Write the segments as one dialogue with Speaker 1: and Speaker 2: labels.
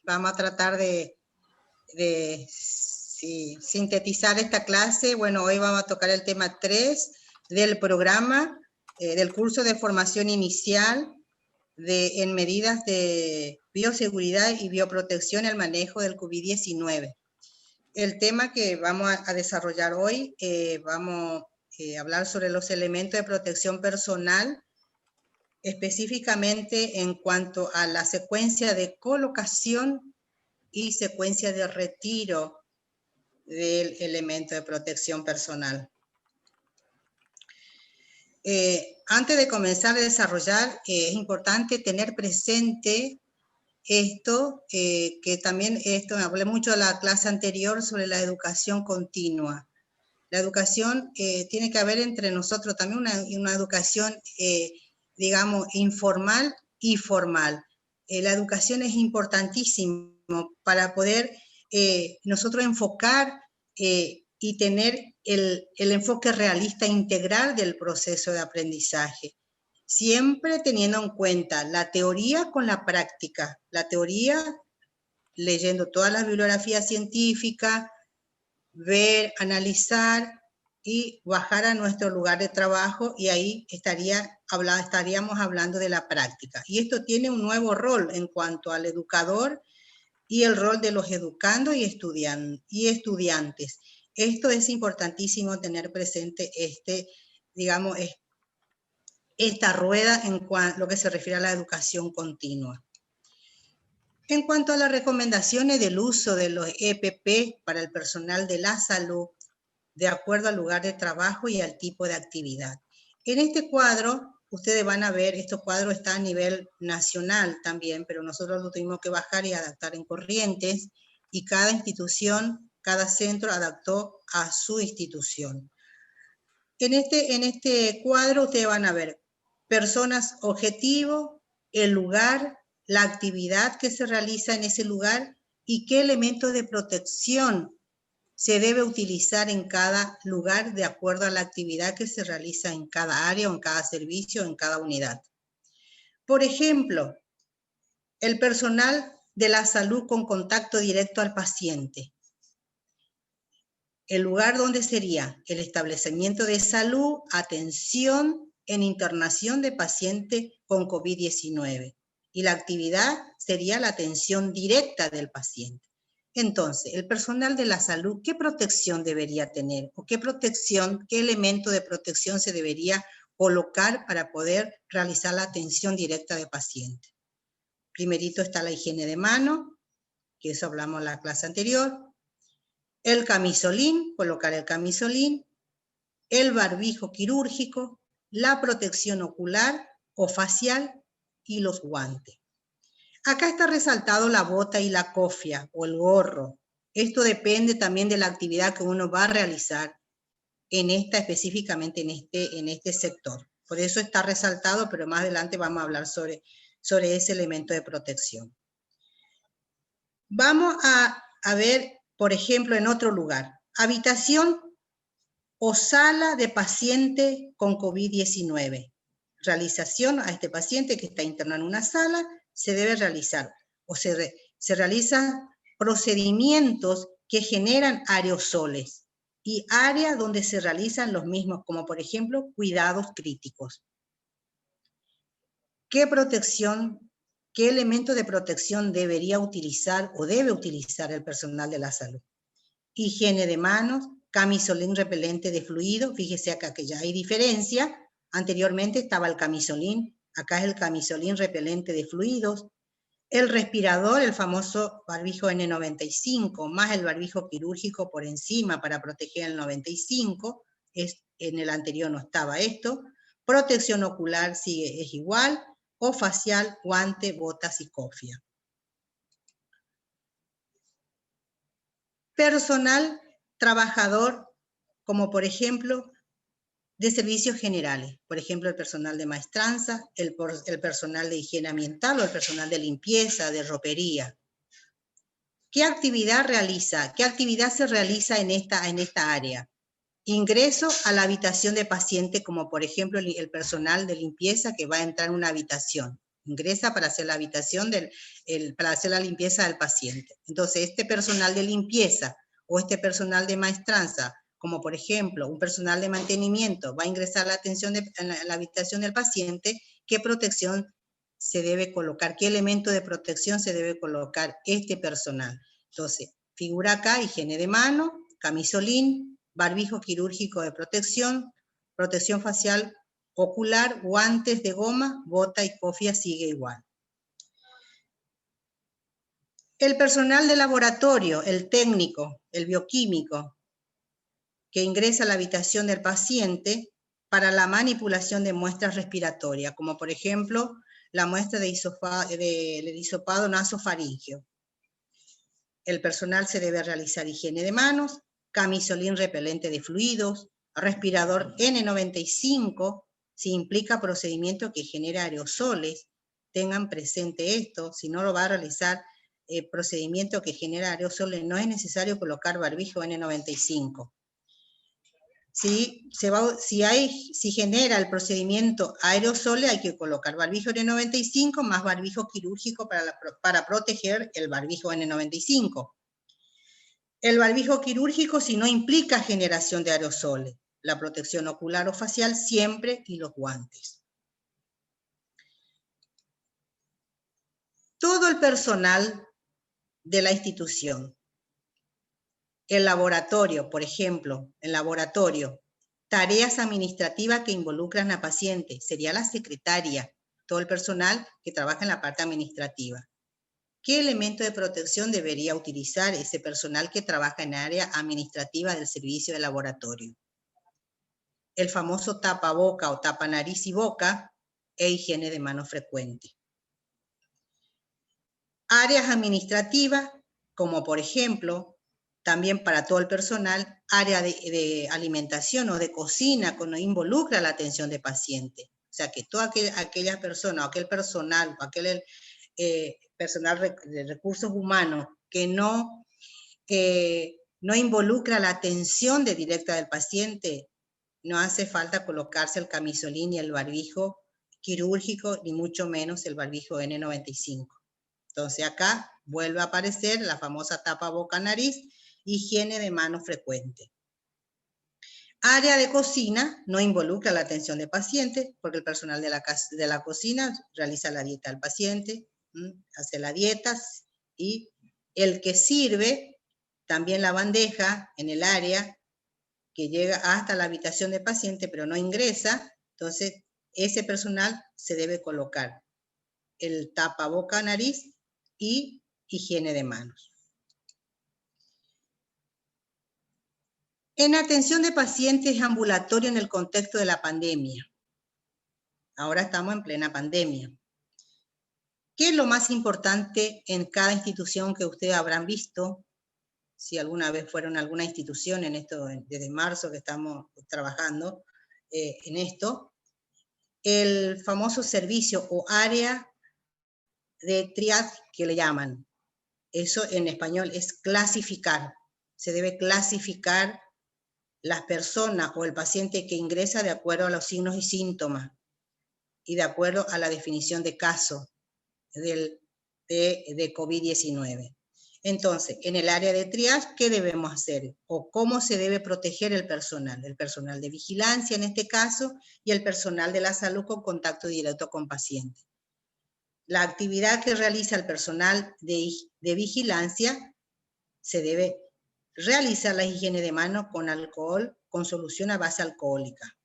Speaker 1: Vamos a tratar de sintetizar esta clase. Bueno, hoy vamos a tocar el tema 3 del programa del curso de formación inicial en medidas de bioseguridad y bioprotección al manejo del COVID-19. El tema que vamos a desarrollar hoy, vamos a hablar sobre los elementos de protección personal, específicamente en cuanto a la secuencia de colocación y secuencia de retiro del elemento de protección personal. Antes de comenzar a desarrollar, es importante tener presente esto, que también hablé mucho en la clase anterior sobre la educación continua. La educación tiene que haber entre nosotros también una educación, digamos, informal y formal. La educación es importantísima para poder nosotros enfocar y tener el enfoque realista integral del proceso de aprendizaje, siempre teniendo en cuenta la teoría con la práctica. La teoría, leyendo toda la bibliografía científica, ver, analizar y bajar a nuestro lugar de trabajo, y ahí estaríamos hablando de la práctica. Y esto tiene un nuevo rol en cuanto al educador y el rol de los educandos y estudiantes. Esto es importantísimo tener presente, digamos, esta rueda en lo que se refiere a la educación continua. En cuanto a las recomendaciones del uso de los EPP para el personal de la salud, de acuerdo al lugar de trabajo y al tipo de actividad. En este cuadro, ustedes van a ver, este cuadro está a nivel nacional también, pero nosotros lo tuvimos que bajar y adaptar en Corrientes, y cada institución, cada centro adaptó a su institución. En este cuadro ustedes van a ver personas objetivo, el lugar, la actividad que se realiza en ese lugar y qué elementos de protección se debe utilizar en cada lugar de acuerdo a la actividad que se realiza en cada área o en cada servicio o en cada unidad. Por ejemplo, el personal de la salud con contacto directo al paciente. El lugar donde sería el establecimiento de salud, atención en internación de paciente con COVID-19. Y la actividad sería la atención directa del paciente. Entonces, el personal de la salud, ¿qué protección debería tener? ¿O qué elemento de protección se debería colocar para poder realizar la atención directa de paciente? Primerito está la higiene de mano, que eso hablamos en la clase anterior. El camisolín, colocar el camisolín. El barbijo quirúrgico, la protección ocular o facial y los guantes. Acá está resaltado la bota y la cofia o el gorro. Esto depende también de la actividad que uno va a realizar específicamente en este sector. Por eso está resaltado, pero más adelante vamos a hablar sobre ese elemento de protección. Vamos a ver, por ejemplo, en otro lugar, habitación o sala de paciente con COVID-19. Realización a este paciente que está internado en una sala, se debe realizar o se realizan procedimientos que generan aerosoles y áreas donde se realizan los mismos, como por ejemplo cuidados críticos. ¿Qué elemento de protección debería utilizar o debe utilizar el personal de la salud? Higiene de manos, camisolín repelente de fluido. Fíjese acá que ya hay diferencia. Anteriormente estaba el camisolín, acá es el camisolín repelente de fluidos. El respirador, el famoso barbijo N95, más el barbijo quirúrgico por encima para proteger el 95. En el anterior no estaba esto. Protección ocular es igual, o facial, guante, botas y cofia. Personal trabajador, como por ejemplo, de servicios generales, por ejemplo, el personal de maestranza, el personal de higiene ambiental o el personal de limpieza, de ropería. ¿Qué actividad realiza? ¿Qué actividad se realiza en esta área? Ingreso a la habitación de paciente, como por ejemplo el personal de limpieza que va a entrar en una habitación. ingresa para hacer la habitación, para hacer la limpieza del paciente. Entonces, este personal de limpieza o este personal de maestranza, como por ejemplo un personal de mantenimiento, va a ingresar a la atención en la habitación del paciente, ¿qué protección se debe colocar? ¿Qué elemento de protección se debe colocar este personal? Entonces, figura acá, higiene de mano, camisolín, barbijo quirúrgico de protección, protección facial ocular, guantes de goma, bota y cofia sigue igual. El personal de laboratorio, el técnico, el bioquímico, que ingresa a la habitación del paciente para la manipulación de muestras respiratorias, como por ejemplo la muestra del hisopado nasofaríngeo. El personal se debe realizar higiene de manos, camisolín repelente de fluidos, respirador N95, si implica procedimiento que genera aerosoles, tengan presente esto, si no lo va a realizar procedimiento que genera aerosoles, no es necesario colocar barbijo N95. Si genera el procedimiento aerosoles, hay que colocar barbijo N95 más barbijo quirúrgico para proteger el barbijo N95. El barbijo quirúrgico si no implica generación de aerosoles, la protección ocular o facial siempre y los guantes. Todo el personal de la institución, el laboratorio, por ejemplo, el laboratorio, tareas administrativas que involucran a pacientes, sería la secretaria, todo el personal que trabaja en la parte administrativa. ¿Qué elemento de protección debería utilizar ese personal que trabaja en área administrativa del servicio de laboratorio? El famoso tapaboca o tapa nariz y boca e higiene de mano frecuente. Áreas administrativas, como por ejemplo, también para todo el personal, área de alimentación o de cocina, cuando involucra la atención de pacientes. O sea, que toda aquella persona o aquel personal o aquel personal de recursos humanos que no involucra la atención directa del paciente, no hace falta colocarse el camisolín y el barbijo quirúrgico, ni mucho menos el barbijo N95. Entonces acá vuelve a aparecer la famosa tapa boca-nariz, higiene de mano frecuente. Área de cocina no involucra la atención del paciente, porque el personal de la cocina realiza la dieta del paciente, hace la dieta, y el que sirve también la bandeja en el área que llega hasta la habitación del paciente, pero no ingresa, entonces ese personal se debe colocar el tapaboca nariz y higiene de manos. En atención de pacientes ambulatorios en el contexto de la pandemia. Ahora estamos en plena pandemia. ¿Qué es lo más importante en cada institución que ustedes habrán visto? Si alguna vez fueron a alguna institución en esto, desde marzo que estamos trabajando en esto, el famoso servicio o área de triage que le llaman. Eso en español es clasificar. Se debe clasificar las personas o el paciente que ingresa de acuerdo a los signos y síntomas y de acuerdo a la definición de caso de COVID-19. Entonces, en el área de triage, ¿qué debemos hacer? ¿O cómo se debe proteger el personal? El personal de vigilancia en este caso y el personal de la salud con contacto directo con pacientes. La actividad que realiza el personal de vigilancia se debe realizar la higiene de manos con alcohol, con solución a base alcohólica.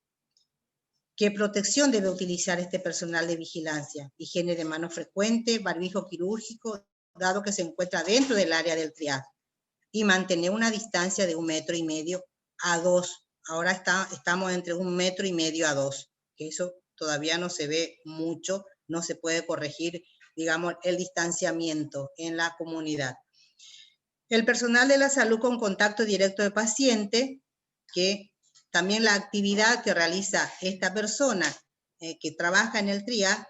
Speaker 1: ¿Qué protección debe utilizar este personal de vigilancia? Higiene de manos frecuente, barbijo quirúrgico, dado que se encuentra dentro del área del triage, y mantener una distancia de 1,5 metros a 2. Ahora estamos entre 1,5 metros a 2, que eso todavía no se ve mucho, no se puede corregir, digamos, el distanciamiento en la comunidad. El personal de la salud con contacto directo de paciente, que también la actividad que realiza esta persona que trabaja en el triage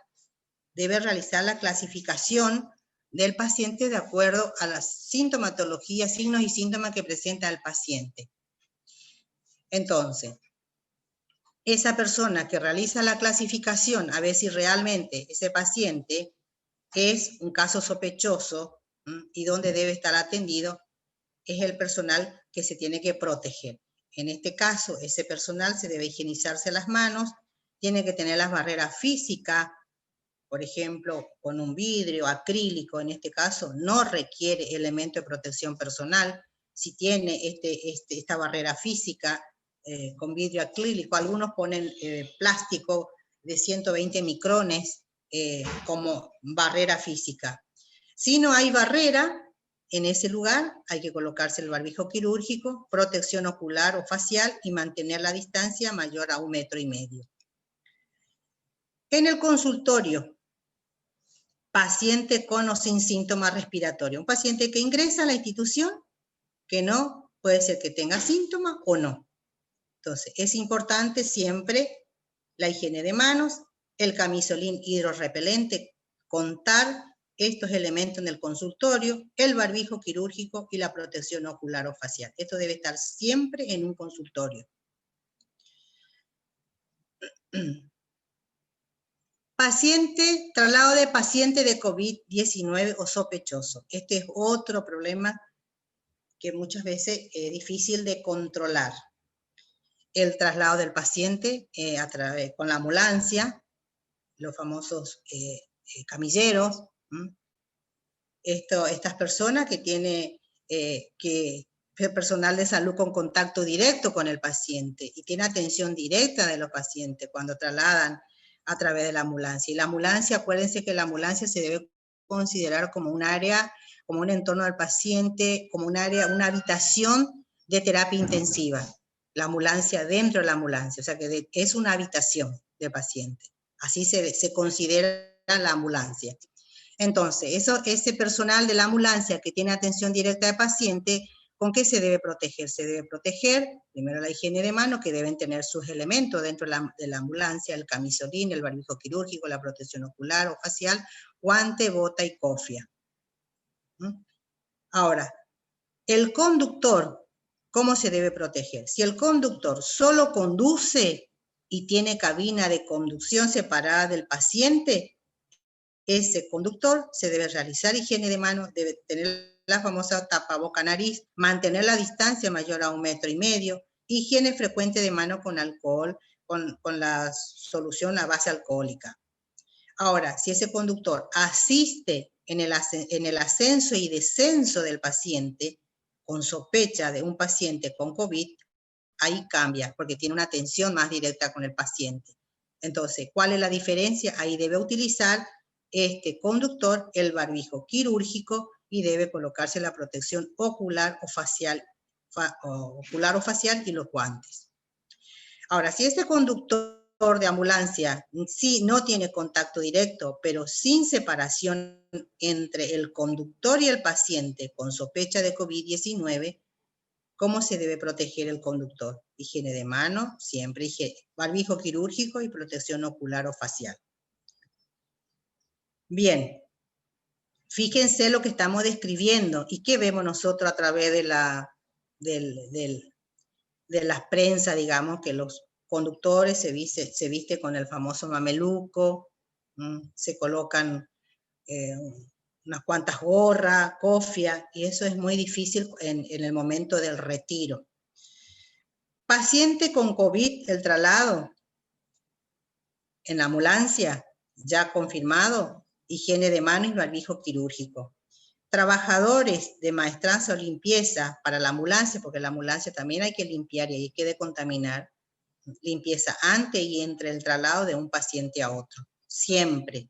Speaker 1: debe realizar la clasificación del paciente de acuerdo a la sintomatología, signos y síntomas que presenta el paciente. Entonces, esa persona que realiza la clasificación a ver si realmente ese paciente es un caso sospechoso y donde debe estar atendido, es el personal que se tiene que proteger. En este caso, ese personal se debe higienizarse las manos, tiene que tener las barreras físicas, por ejemplo, con un vidrio acrílico, en este caso, no requiere elemento de protección personal. Si tiene esta barrera física con vidrio acrílico, algunos ponen plástico de 120 micrones como barrera física. Si no hay barrera, en ese lugar hay que colocarse el barbijo quirúrgico, protección ocular o facial y mantener la distancia mayor a 1,5 metros. En el consultorio, paciente con o sin síntomas respiratorios. Un paciente que ingresa a la institución, que no, puede ser que tenga síntomas o no. Entonces, es importante siempre la higiene de manos, el camisolín hidrorrepelente, contar estos elementos en el consultorio, el barbijo quirúrgico y la protección ocular o facial. Esto debe estar siempre en un consultorio. Traslado de paciente de COVID-19 o sospechoso. Este es otro problema que muchas veces es difícil de controlar. El traslado del paciente con la ambulancia, los famosos camilleros, estas personas que tienen personal de salud con contacto directo con el paciente y tiene atención directa de los pacientes cuando trasladan a través de la ambulancia. Y la ambulancia, acuérdense que la ambulancia se debe considerar como un área, como un entorno del paciente, como un área, una habitación de terapia intensiva. La ambulancia dentro de la ambulancia, o sea que es una habitación del paciente. Así se considera la ambulancia. Entonces, ese personal de la ambulancia que tiene atención directa de paciente, ¿con qué se debe proteger? Se debe proteger, primero la higiene de manos, que deben tener sus elementos dentro de la ambulancia, el camisolín, el barbijo quirúrgico, la protección ocular o facial, guante, bota y cofia. Ahora, el conductor, ¿cómo se debe proteger? Si el conductor solo conduce y tiene cabina de conducción separada del paciente, ese conductor se debe realizar higiene de manos, debe tener la famosa tapaboca-nariz, mantener la distancia mayor a 1,5 metros, higiene frecuente de mano con alcohol, con la solución a base alcohólica. Ahora, si ese conductor asiste en el ascenso y descenso del paciente con sospecha de un paciente con COVID, ahí cambia, porque tiene una atención más directa con el paciente. Entonces, ¿cuál es la diferencia? Ahí debe utilizar este conductor el barbijo quirúrgico y debe colocarse la protección ocular o facial, y los guantes. Ahora, si este conductor de ambulancia sí no tiene contacto directo, pero sin separación entre el conductor y el paciente con sospecha de COVID-19, ¿cómo se debe proteger el conductor? Higiene de mano, siempre barbijo quirúrgico y protección ocular o facial. Bien, fíjense lo que estamos describiendo y qué vemos nosotros a través de las prensas, digamos, que los conductores se viste con el famoso mameluco, se colocan unas cuantas gorras, cofia, y eso es muy difícil en el momento del retiro. Paciente con COVID, el traslado en la ambulancia, ya confirmado, higiene de manos y barbijo quirúrgico. Trabajadores de maestranza o limpieza para la ambulancia, porque la ambulancia también hay que limpiar y hay que decontaminar, limpieza antes y entre el traslado de un paciente a otro. Siempre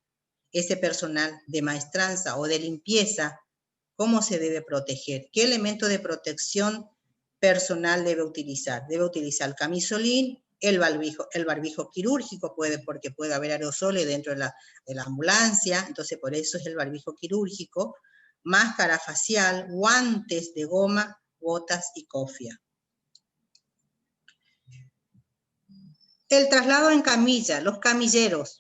Speaker 1: ese personal de maestranza o de limpieza, ¿cómo se debe proteger? ¿Qué elemento de protección personal debe utilizar? Debe utilizar el camisolín, el barbijo quirúrgico, porque puede haber aerosoles dentro de la ambulancia, entonces por eso es el barbijo quirúrgico, máscara facial, guantes de goma, botas y cofia. El traslado en camilla, los camilleros.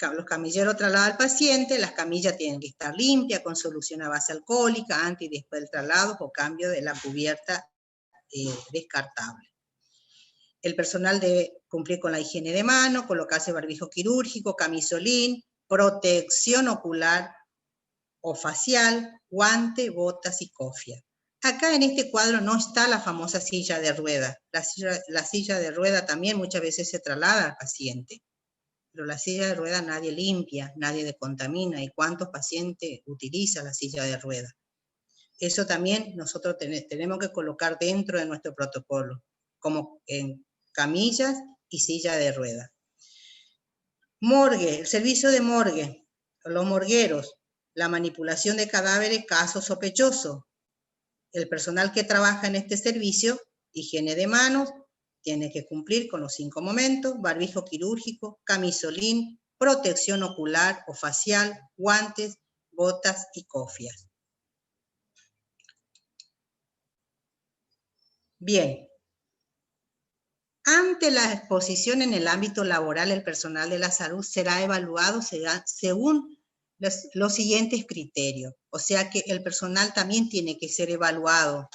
Speaker 1: Los camilleros trasladan al paciente, las camillas tienen que estar limpias con solución a base alcohólica antes y después del traslado o cambio de la cubierta descartable. El personal debe cumplir con la higiene de mano, colocarse barbijo quirúrgico, camisolín, protección ocular o facial, guante, botas y cofia. Acá en este cuadro no está la famosa silla de rueda. La silla de rueda también muchas veces se traslada al paciente, pero la silla de rueda nadie limpia, nadie decontamina. ¿Y cuántos pacientes utilizan la silla de rueda? Eso también nosotros tenemos que colocar dentro de nuestro protocolo, como en camillas y silla de rueda. Morgue, el servicio de morgue, los morgueros, la manipulación de cadáveres, caso sospechoso. El personal que trabaja en este servicio, higiene de manos, tiene que cumplir con los 5 momentos: barbijo quirúrgico, camisolín, protección ocular o facial, guantes, botas y cofias. Bien. Ante la exposición en el ámbito laboral, el personal de la salud será evaluado según los siguientes criterios. O sea que el personal también tiene que ser evaluado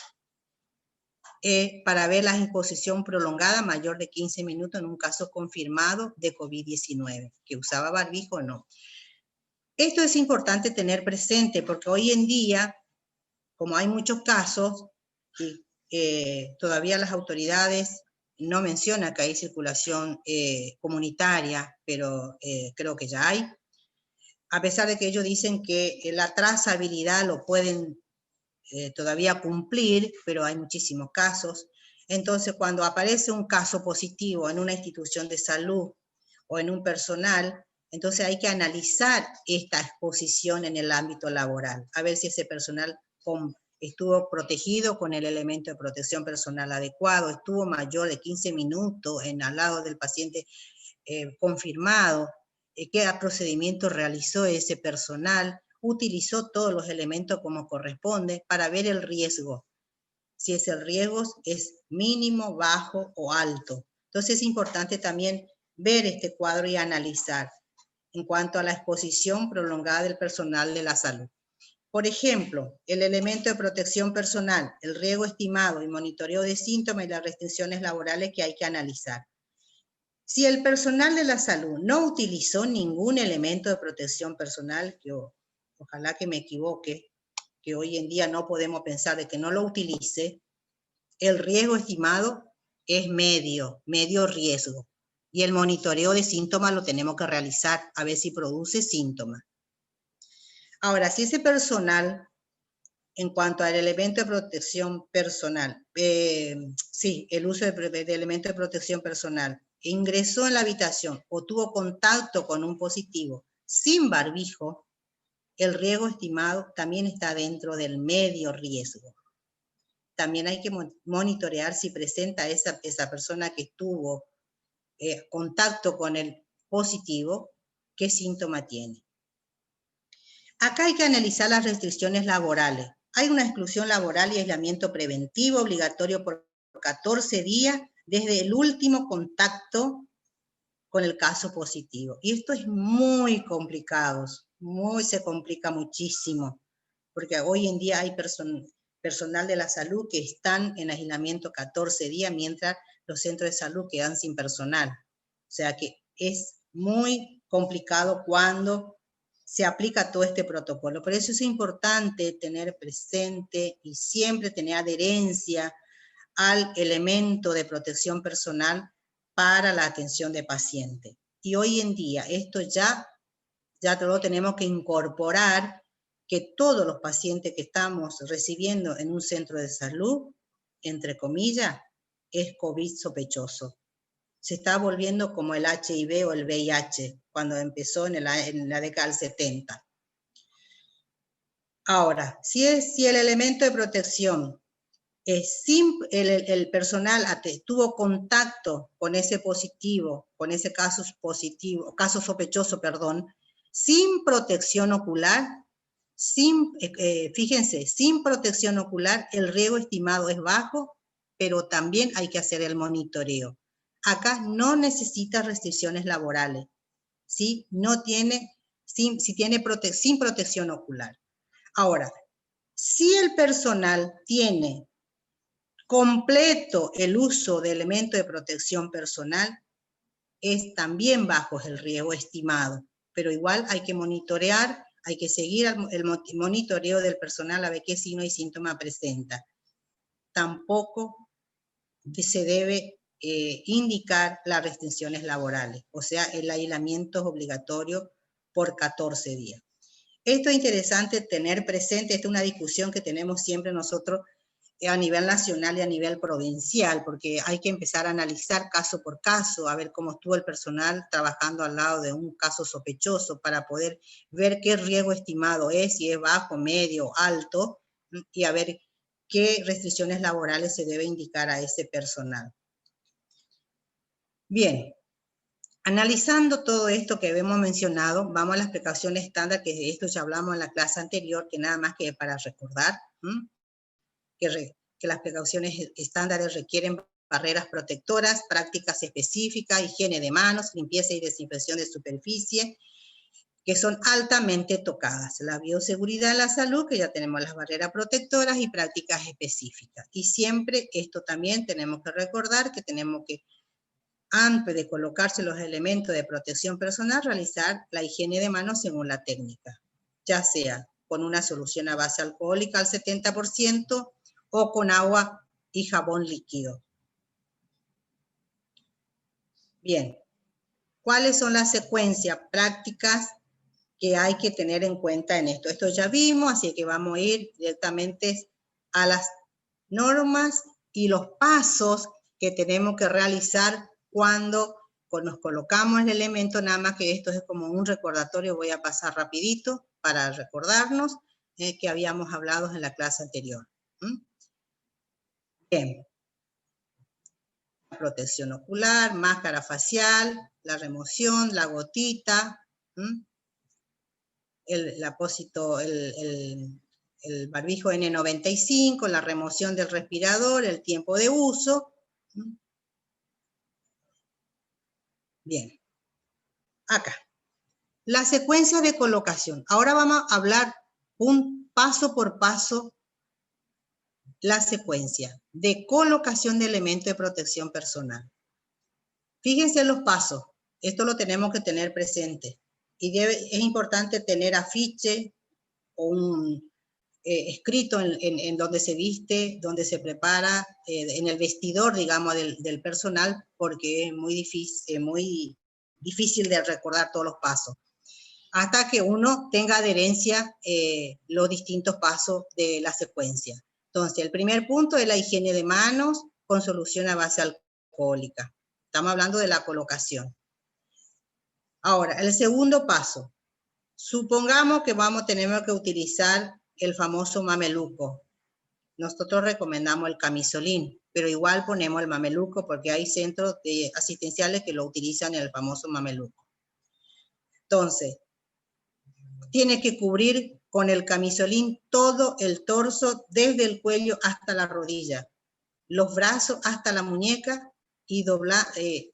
Speaker 1: para ver la exposición prolongada mayor de 15 minutos en un caso confirmado de COVID-19, que usaba barbijo o no. Esto es importante tener presente porque hoy en día, como hay muchos casos, y todavía las autoridades no mencionan que hay circulación comunitaria, pero creo que ya hay, a pesar de que ellos dicen que la trazabilidad lo pueden todavía cumplir, pero hay muchísimos casos. Entonces, cuando aparece un caso positivo en una institución de salud o en un personal, entonces hay que analizar esta exposición en el ámbito laboral, a ver si ese personal estuvo protegido con el elemento de protección personal adecuado, estuvo mayor de 15 minutos al lado del paciente confirmado, qué procedimiento realizó ese personal, utilizó todos los elementos como corresponde para ver el riesgo, si ese riesgo es mínimo, bajo o alto. Entonces es importante también ver este cuadro y analizar en cuanto a la exposición prolongada del personal de la salud. Por ejemplo, el elemento de protección personal, el riesgo estimado y monitoreo de síntomas y las restricciones laborales que hay que analizar. Si el personal de la salud no utilizó ningún elemento de protección personal, ojalá que me equivoque, que hoy en día no podemos pensar de que no lo utilice, el riesgo estimado es medio riesgo. Y el monitoreo de síntomas lo tenemos que realizar a ver si produce síntomas. Ahora, si ese personal, en cuanto al elemento de protección personal, sí, el uso de elemento de protección personal, ingresó en la habitación o tuvo contacto con un positivo sin barbijo, el riesgo estimado también está dentro del medio riesgo. También hay que monitorear si presenta esa persona que tuvo contacto con el positivo, qué síntoma tiene. Acá hay que analizar las restricciones laborales. Hay una exclusión laboral y aislamiento preventivo obligatorio por 14 días desde el último contacto con el caso positivo. Y esto es muy complicado, se complica muchísimo, porque hoy en día hay personal de la salud que están en aislamiento 14 días, mientras los centros de salud quedan sin personal. O sea que es muy complicado cuando se aplica todo este protocolo. Por eso es importante tener presente y siempre tener adherencia al elemento de protección personal para la atención de paciente. Y hoy en día esto ya lo tenemos que incorporar, que todos los pacientes que estamos recibiendo en un centro de salud, entre comillas, es COVID sospechoso. Se está volviendo como el HIV o el VIH, cuando empezó en la década del 70. Ahora, si el elemento de protección el personal tuvo contacto con ese positivo, con ese caso sospechoso, sin protección ocular, fíjense, sin protección ocular, el riesgo estimado es bajo, pero también hay que hacer el monitoreo. Acá no necesita restricciones laborales, ¿sí? Sin protección ocular. Ahora, si el personal tiene completo el uso de elementos de protección personal, es también bajo el riesgo estimado, pero igual hay que monitorear, hay que seguir el monitoreo del personal a ver qué signos y síntomas presenta. Tampoco se debe indicar las restricciones laborales, o sea, el aislamiento es obligatorio por 14 días. Esto es interesante tener presente, esta es una discusión que tenemos siempre nosotros a nivel nacional y a nivel provincial, porque hay que empezar a analizar caso por caso, a ver cómo estuvo el personal trabajando al lado de un caso sospechoso para poder ver qué riesgo estimado es, si es bajo, medio, alto, y a ver qué restricciones laborales se debe indicar a ese personal. Bien, analizando todo esto que hemos mencionado, vamos a las precauciones estándar, que de esto ya hablamos en la clase anterior, que nada más que para recordar, que las precauciones estándares requieren barreras protectoras, prácticas específicas, higiene de manos, limpieza y desinfección de superficie, que son altamente tocadas. La bioseguridad de la salud, que ya tenemos las barreras protectoras y prácticas específicas. Y siempre esto también tenemos que recordar que tenemos que, antes de colocarse los elementos de protección personal, realizar la higiene de manos según la técnica, ya sea con una solución a base alcohólica al 70% o con agua y jabón líquido. Bien, ¿cuáles son las secuencias prácticas que hay que tener en cuenta en esto? Esto ya vimos, así que vamos a ir directamente a las normas y los pasos que tenemos que realizar cuando nos colocamos el elemento, nada más que esto es como un recordatorio, voy a pasar rapidito para recordarnos que habíamos hablado en la clase anterior. Bien. Protección ocular, máscara facial, la remoción, la gotita, el barbijo N95, la remoción del respirador, el tiempo de uso. Bien, acá. La secuencia de colocación. Ahora vamos a hablar paso por paso la secuencia de colocación de elementos de protección personal. Fíjense los pasos. Esto lo tenemos que tener presente. Y es importante tener afiche o un escrito en donde se viste, donde se prepara, en el vestidor, digamos, del personal, porque es muy difícil de recordar todos los pasos. Hasta que uno tenga adherencia los distintos pasos de la secuencia. Entonces, el primer punto es la higiene de manos con solución a base alcohólica. Estamos hablando de la colocación. Ahora, el segundo paso. Supongamos que tenemos que utilizar el famoso mameluco. Nosotros recomendamos el camisolín, pero igual ponemos el mameluco porque hay centros asistenciales que lo utilizan el famoso mameluco. Entonces, tiene que cubrir con el camisolín todo el torso, desde el cuello hasta la rodilla, los brazos hasta la muñeca, y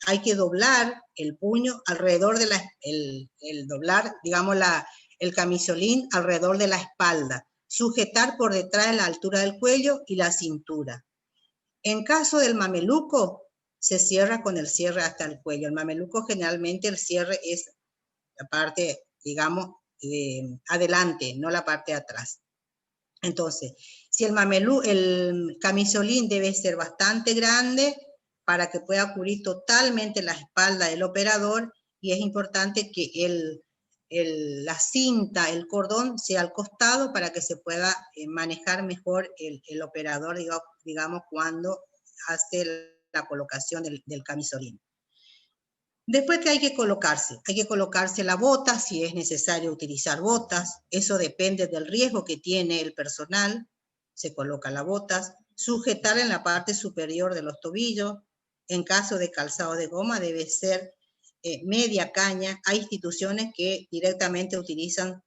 Speaker 1: hay que doblar el puño alrededor de doblar, digamos, el camisolín alrededor de la espalda, sujetar por detrás de la altura del cuello y la cintura. En caso del mameluco, se cierra con el cierre hasta el cuello. El mameluco generalmente el cierre es la parte, digamos, adelante, no la parte de atrás. Entonces, si el camisolín debe ser bastante grande para que pueda cubrir totalmente la espalda del operador, y es importante que la cinta, el cordón, sea al costado para que se pueda manejar mejor el operador, digamos, cuando hace la colocación del camisolín. Después, que hay que colocarse la bota, si es necesario utilizar botas, eso depende del riesgo que tiene el personal, se colocan las botas, sujetar en la parte superior de los tobillos, en caso de calzado de goma debe ser media caña. Hay instituciones que directamente utilizan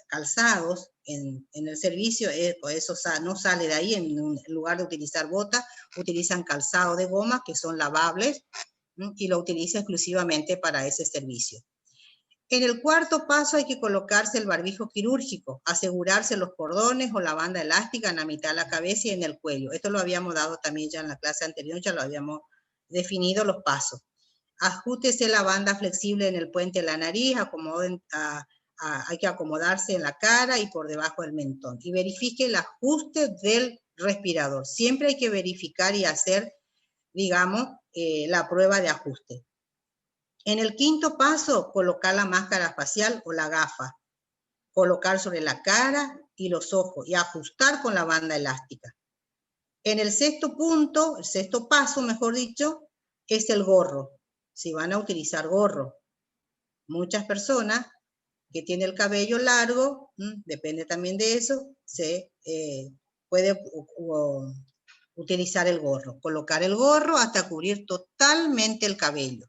Speaker 1: calzados en el servicio, eso no sale de ahí, en lugar de utilizar botas, utilizan calzado de goma que son lavables, y lo utiliza exclusivamente para ese servicio. En el cuarto paso hay que colocarse el barbijo quirúrgico, asegurarse los cordones o la banda elástica en la mitad de la cabeza y en el cuello. Esto lo habíamos dado también ya en la clase anterior, ya lo habíamos definido los pasos. Ajústese la banda flexible en el puente de la nariz, hay que acomodarse en la cara y por debajo del mentón. Y verifique el ajuste del respirador. Siempre hay que verificar y hacer, digamos, la prueba de ajuste. En el quinto paso, colocar la máscara facial o la gafa. Colocar sobre la cara y los ojos y ajustar con la banda elástica. En el sexto punto, el sexto paso, mejor dicho, es el gorro. Si van a utilizar gorro. Muchas personas que tienen el cabello largo, depende también de eso, se puede utilizar el gorro. Colocar el gorro hasta cubrir totalmente el cabello.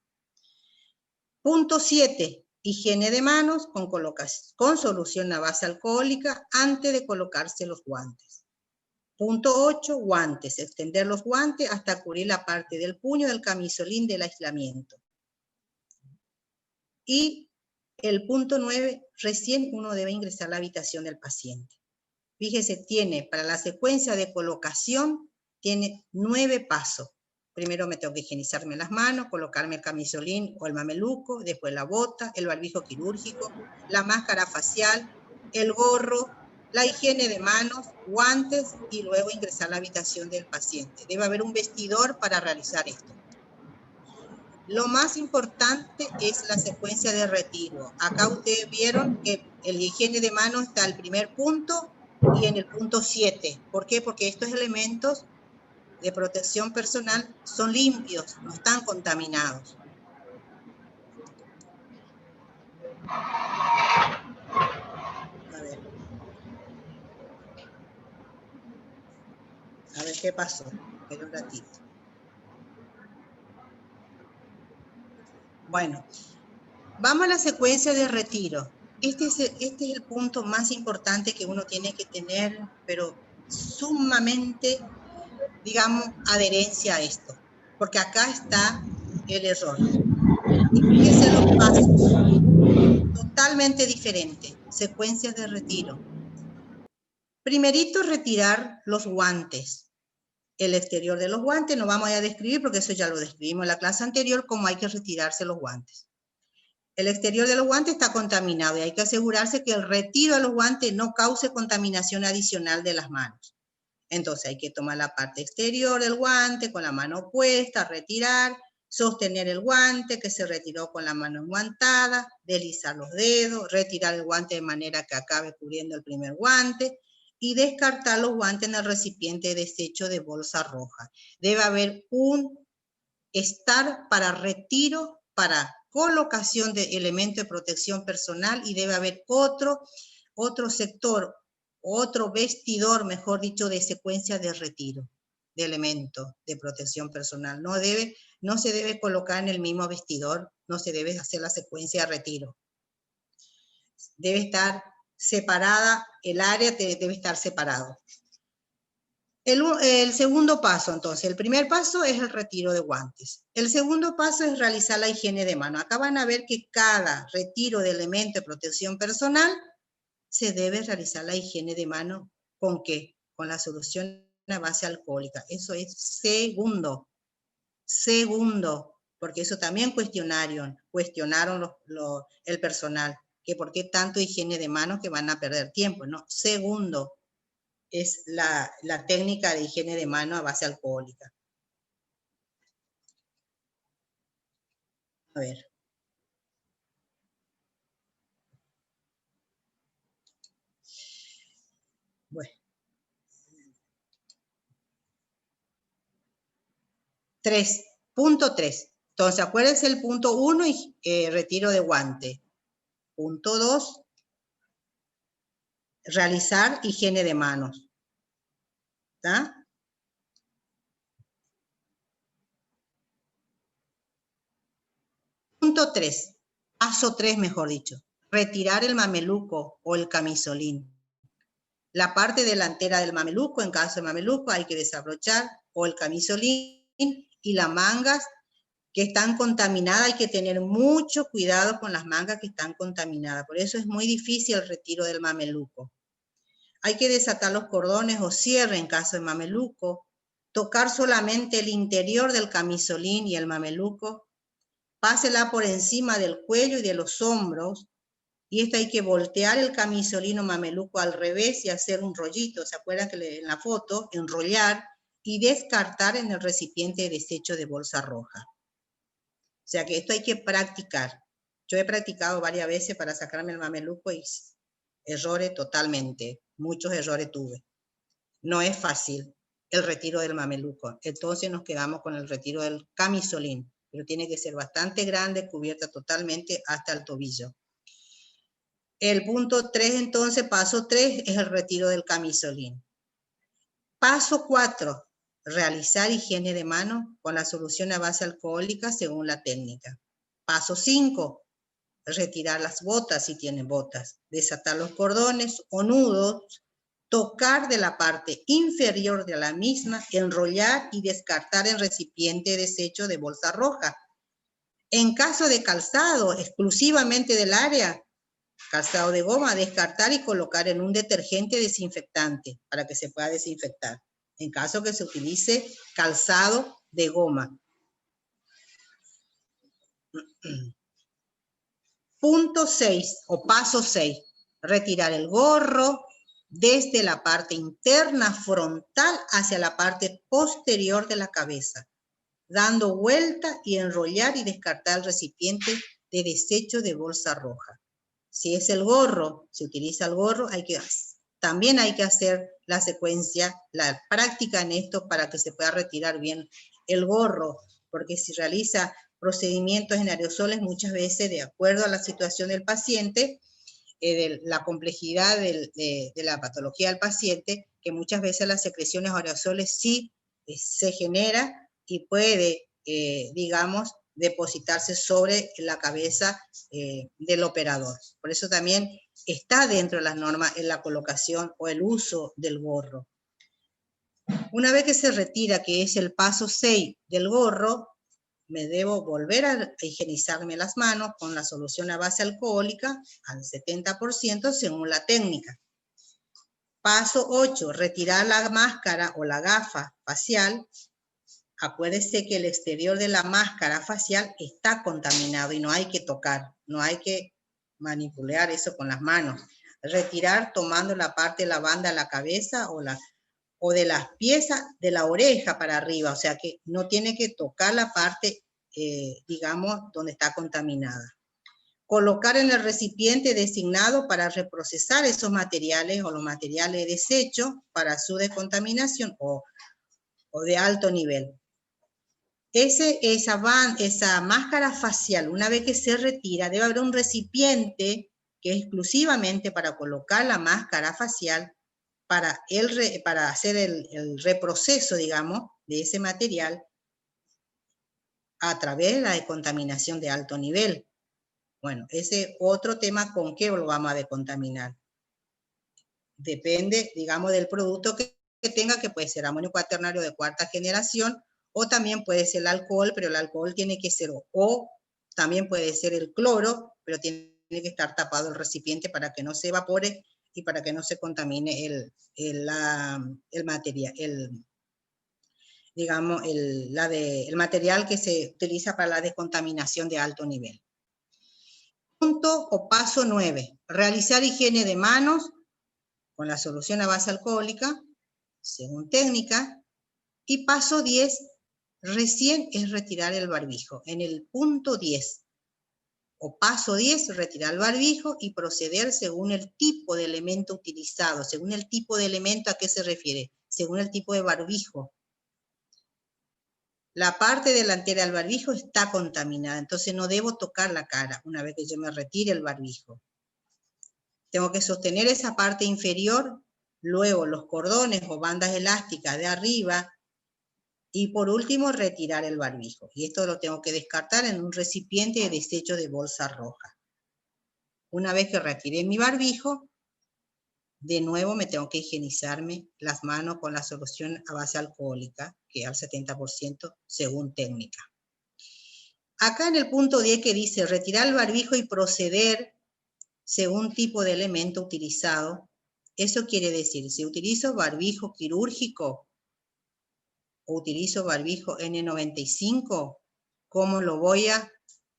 Speaker 1: Punto 7. Higiene de manos con solución a base alcohólica antes de colocarse los guantes. Punto 8. Guantes. Extender los guantes hasta cubrir la parte del puño del camisolín del aislamiento. Y el punto 9. Recién uno debe ingresar a la habitación del paciente. Fíjese, tiene para la secuencia de colocación, tiene 9 pasos. Primero me tengo que higienizarme las manos, colocarme el camisolín o el mameluco, después la bota, el barbijo quirúrgico, la máscara facial, el gorro, la higiene de manos, guantes y luego ingresar a la habitación del paciente. Debe haber un vestidor para realizar esto. Lo más importante es la secuencia de retiro. Acá ustedes vieron que el higiene de manos está al primer punto y en el punto 7. ¿Por qué? Porque estos elementos de protección personal son limpios, no están contaminados. A ver qué pasó. Espera un ratito. Bueno, vamos a la secuencia de retiro. Este es el punto más importante que uno tiene que tener, pero sumamente, digamos, adherencia a esto. Porque acá está el error. Y fíjense los pasos. Totalmente diferente. Secuencias de retiro. Primerito, retirar los guantes. El exterior de los guantes no vamos a describir porque eso ya lo describimos en la clase anterior, cómo hay que retirarse los guantes. El exterior de los guantes está contaminado y hay que asegurarse que el retiro de los guantes no cause contaminación adicional de las manos. Entonces hay que tomar la parte exterior del guante con la mano opuesta, retirar, sostener el guante que se retiró con la mano enguantada, deslizar los dedos, retirar el guante de manera que acabe cubriendo el primer guante y descartar los guantes en el recipiente de desecho de bolsa roja. Debe haber un estar para retiro, para colocación de elementos de protección personal y debe haber otro sector, otro vestidor, mejor dicho, de secuencia de retiro de elementos de protección personal. No se debe colocar en el mismo vestidor, no se debe hacer la secuencia de retiro. Debe estar separada, el área debe estar separado. El segundo paso, entonces, el primer paso es el retiro de guantes. El segundo paso es realizar la higiene de mano. Acá van a ver que cada retiro de elemento de protección personal se debe realizar la higiene de mano ¿con qué? Con la solución a base alcohólica. Eso es segundo, porque eso también cuestionaron el personal, que por qué tanto higiene de manos que van a perder tiempo, ¿no? Segundo, es la técnica de higiene de mano a base alcohólica. A ver. Bueno. 3. Punto 3. Entonces, acuérdense el punto 1 y retiro de guante. Punto 2. Realizar higiene de manos. ¿Está? Punto 3. Paso 3, mejor dicho. Retirar el mameluco o el camisolín. La parte delantera del mameluco, en caso de mameluco, hay que desabrochar, o el camisolín y las mangas que están contaminadas, hay que tener mucho cuidado con las mangas que están contaminadas. Por eso es muy difícil el retiro del mameluco. Hay que desatar los cordones o cierre en caso de mameluco, tocar solamente el interior del camisolín y el mameluco, pásela por encima del cuello y de los hombros, y esto hay que voltear el camisolín o mameluco al revés y hacer un rollito, ¿se acuerdan que en la foto? Enrollar y descartar en el recipiente de desecho de bolsa roja. O sea que esto hay que practicar. Yo he practicado varias veces para sacarme el mameluco y errores totalmente, muchos errores tuve. No es fácil el retiro del mameluco, entonces nos quedamos con el retiro del camisolín, pero tiene que ser bastante grande, cubierta totalmente hasta el tobillo. El punto 3, entonces, paso 3 es el retiro del camisolín. Paso 4, realizar higiene de mano con la solución a base alcohólica según la técnica. Paso 5, retirar las botas si tienen botas, desatar los cordones o nudos, tocar de la parte inferior de la misma, enrollar y descartar en recipiente de desecho de bolsa roja. En caso de calzado exclusivamente del área, calzado de goma, descartar y colocar en un detergente desinfectante para que se pueda desinfectar. En caso que se utilice calzado de goma. Punto 6 o paso 6, retirar el gorro desde la parte interna frontal hacia la parte posterior de la cabeza, dando vuelta y enrollar y descartar el recipiente de desecho de bolsa roja. Si es el gorro, si utiliza el gorro, también hay que hacer la secuencia, la práctica en esto para que se pueda retirar bien el gorro, porque si realiza procedimientos en aerosoles, muchas veces, de acuerdo a la situación del paciente, de la complejidad de la patología del paciente, que muchas veces las secreciones aerosoles sí se genera y puede, digamos, depositarse sobre la cabeza del operador. Por eso también está dentro de las normas en la colocación o el uso del gorro. Una vez que se retira, que es el paso 6 del gorro, me debo volver a higienizarme las manos con la solución a base alcohólica al 70% según la técnica. Paso 8, retirar la máscara o la gafa facial. Acuérdese que el exterior de la máscara facial está contaminado y no hay que tocar, no hay que manipular eso con las manos. Retirar tomando la parte de la banda de la cabeza o de las piezas de la oreja para arriba, o sea que no tiene que tocar la parte, digamos, donde está contaminada. Colocar en el recipiente designado para reprocesar esos materiales o los materiales de desecho para su descontaminación o de alto nivel. Esa máscara facial, una vez que se retira, debe haber un recipiente que es exclusivamente para colocar la máscara facial, para hacer el reproceso, digamos, de ese material a través de la descontaminación de alto nivel. Bueno, ese otro tema, ¿con qué lo vamos a descontaminar? Depende, digamos, del producto que tenga, que puede ser amonio cuaternario de cuarta generación, o también puede ser el alcohol, pero el alcohol tiene que ser, o también puede ser el cloro, pero tiene que estar tapado el recipiente para que no se evapore y para que no se contamine el material, digamos, el material que se utiliza para la descontaminación de alto nivel. Punto o paso 9, realizar higiene de manos con la solución a base alcohólica, según técnica. Y paso 10, recién es retirar el barbijo. En el punto 10 o paso 10, retirar el barbijo y proceder según el tipo de elemento utilizado. Según el tipo de elemento, ¿a qué se refiere? Según el tipo de barbijo. La parte delantera del barbijo está contaminada, entonces no debo tocar la cara una vez que yo me retire el barbijo. Tengo que sostener esa parte inferior, luego los cordones o bandas elásticas de arriba, y por último, retirar el barbijo. Y esto lo tengo que descartar en un recipiente de desecho de bolsa roja. Una vez que retiré mi barbijo, de nuevo me tengo que higienizarme las manos con la solución a base alcohólica, que al 70% según técnica. Acá en el punto 10 que dice retirar el barbijo y proceder según tipo de elemento utilizado, eso quiere decir, si utilizo barbijo quirúrgico o utilizo barbijo N95, ¿cómo lo voy a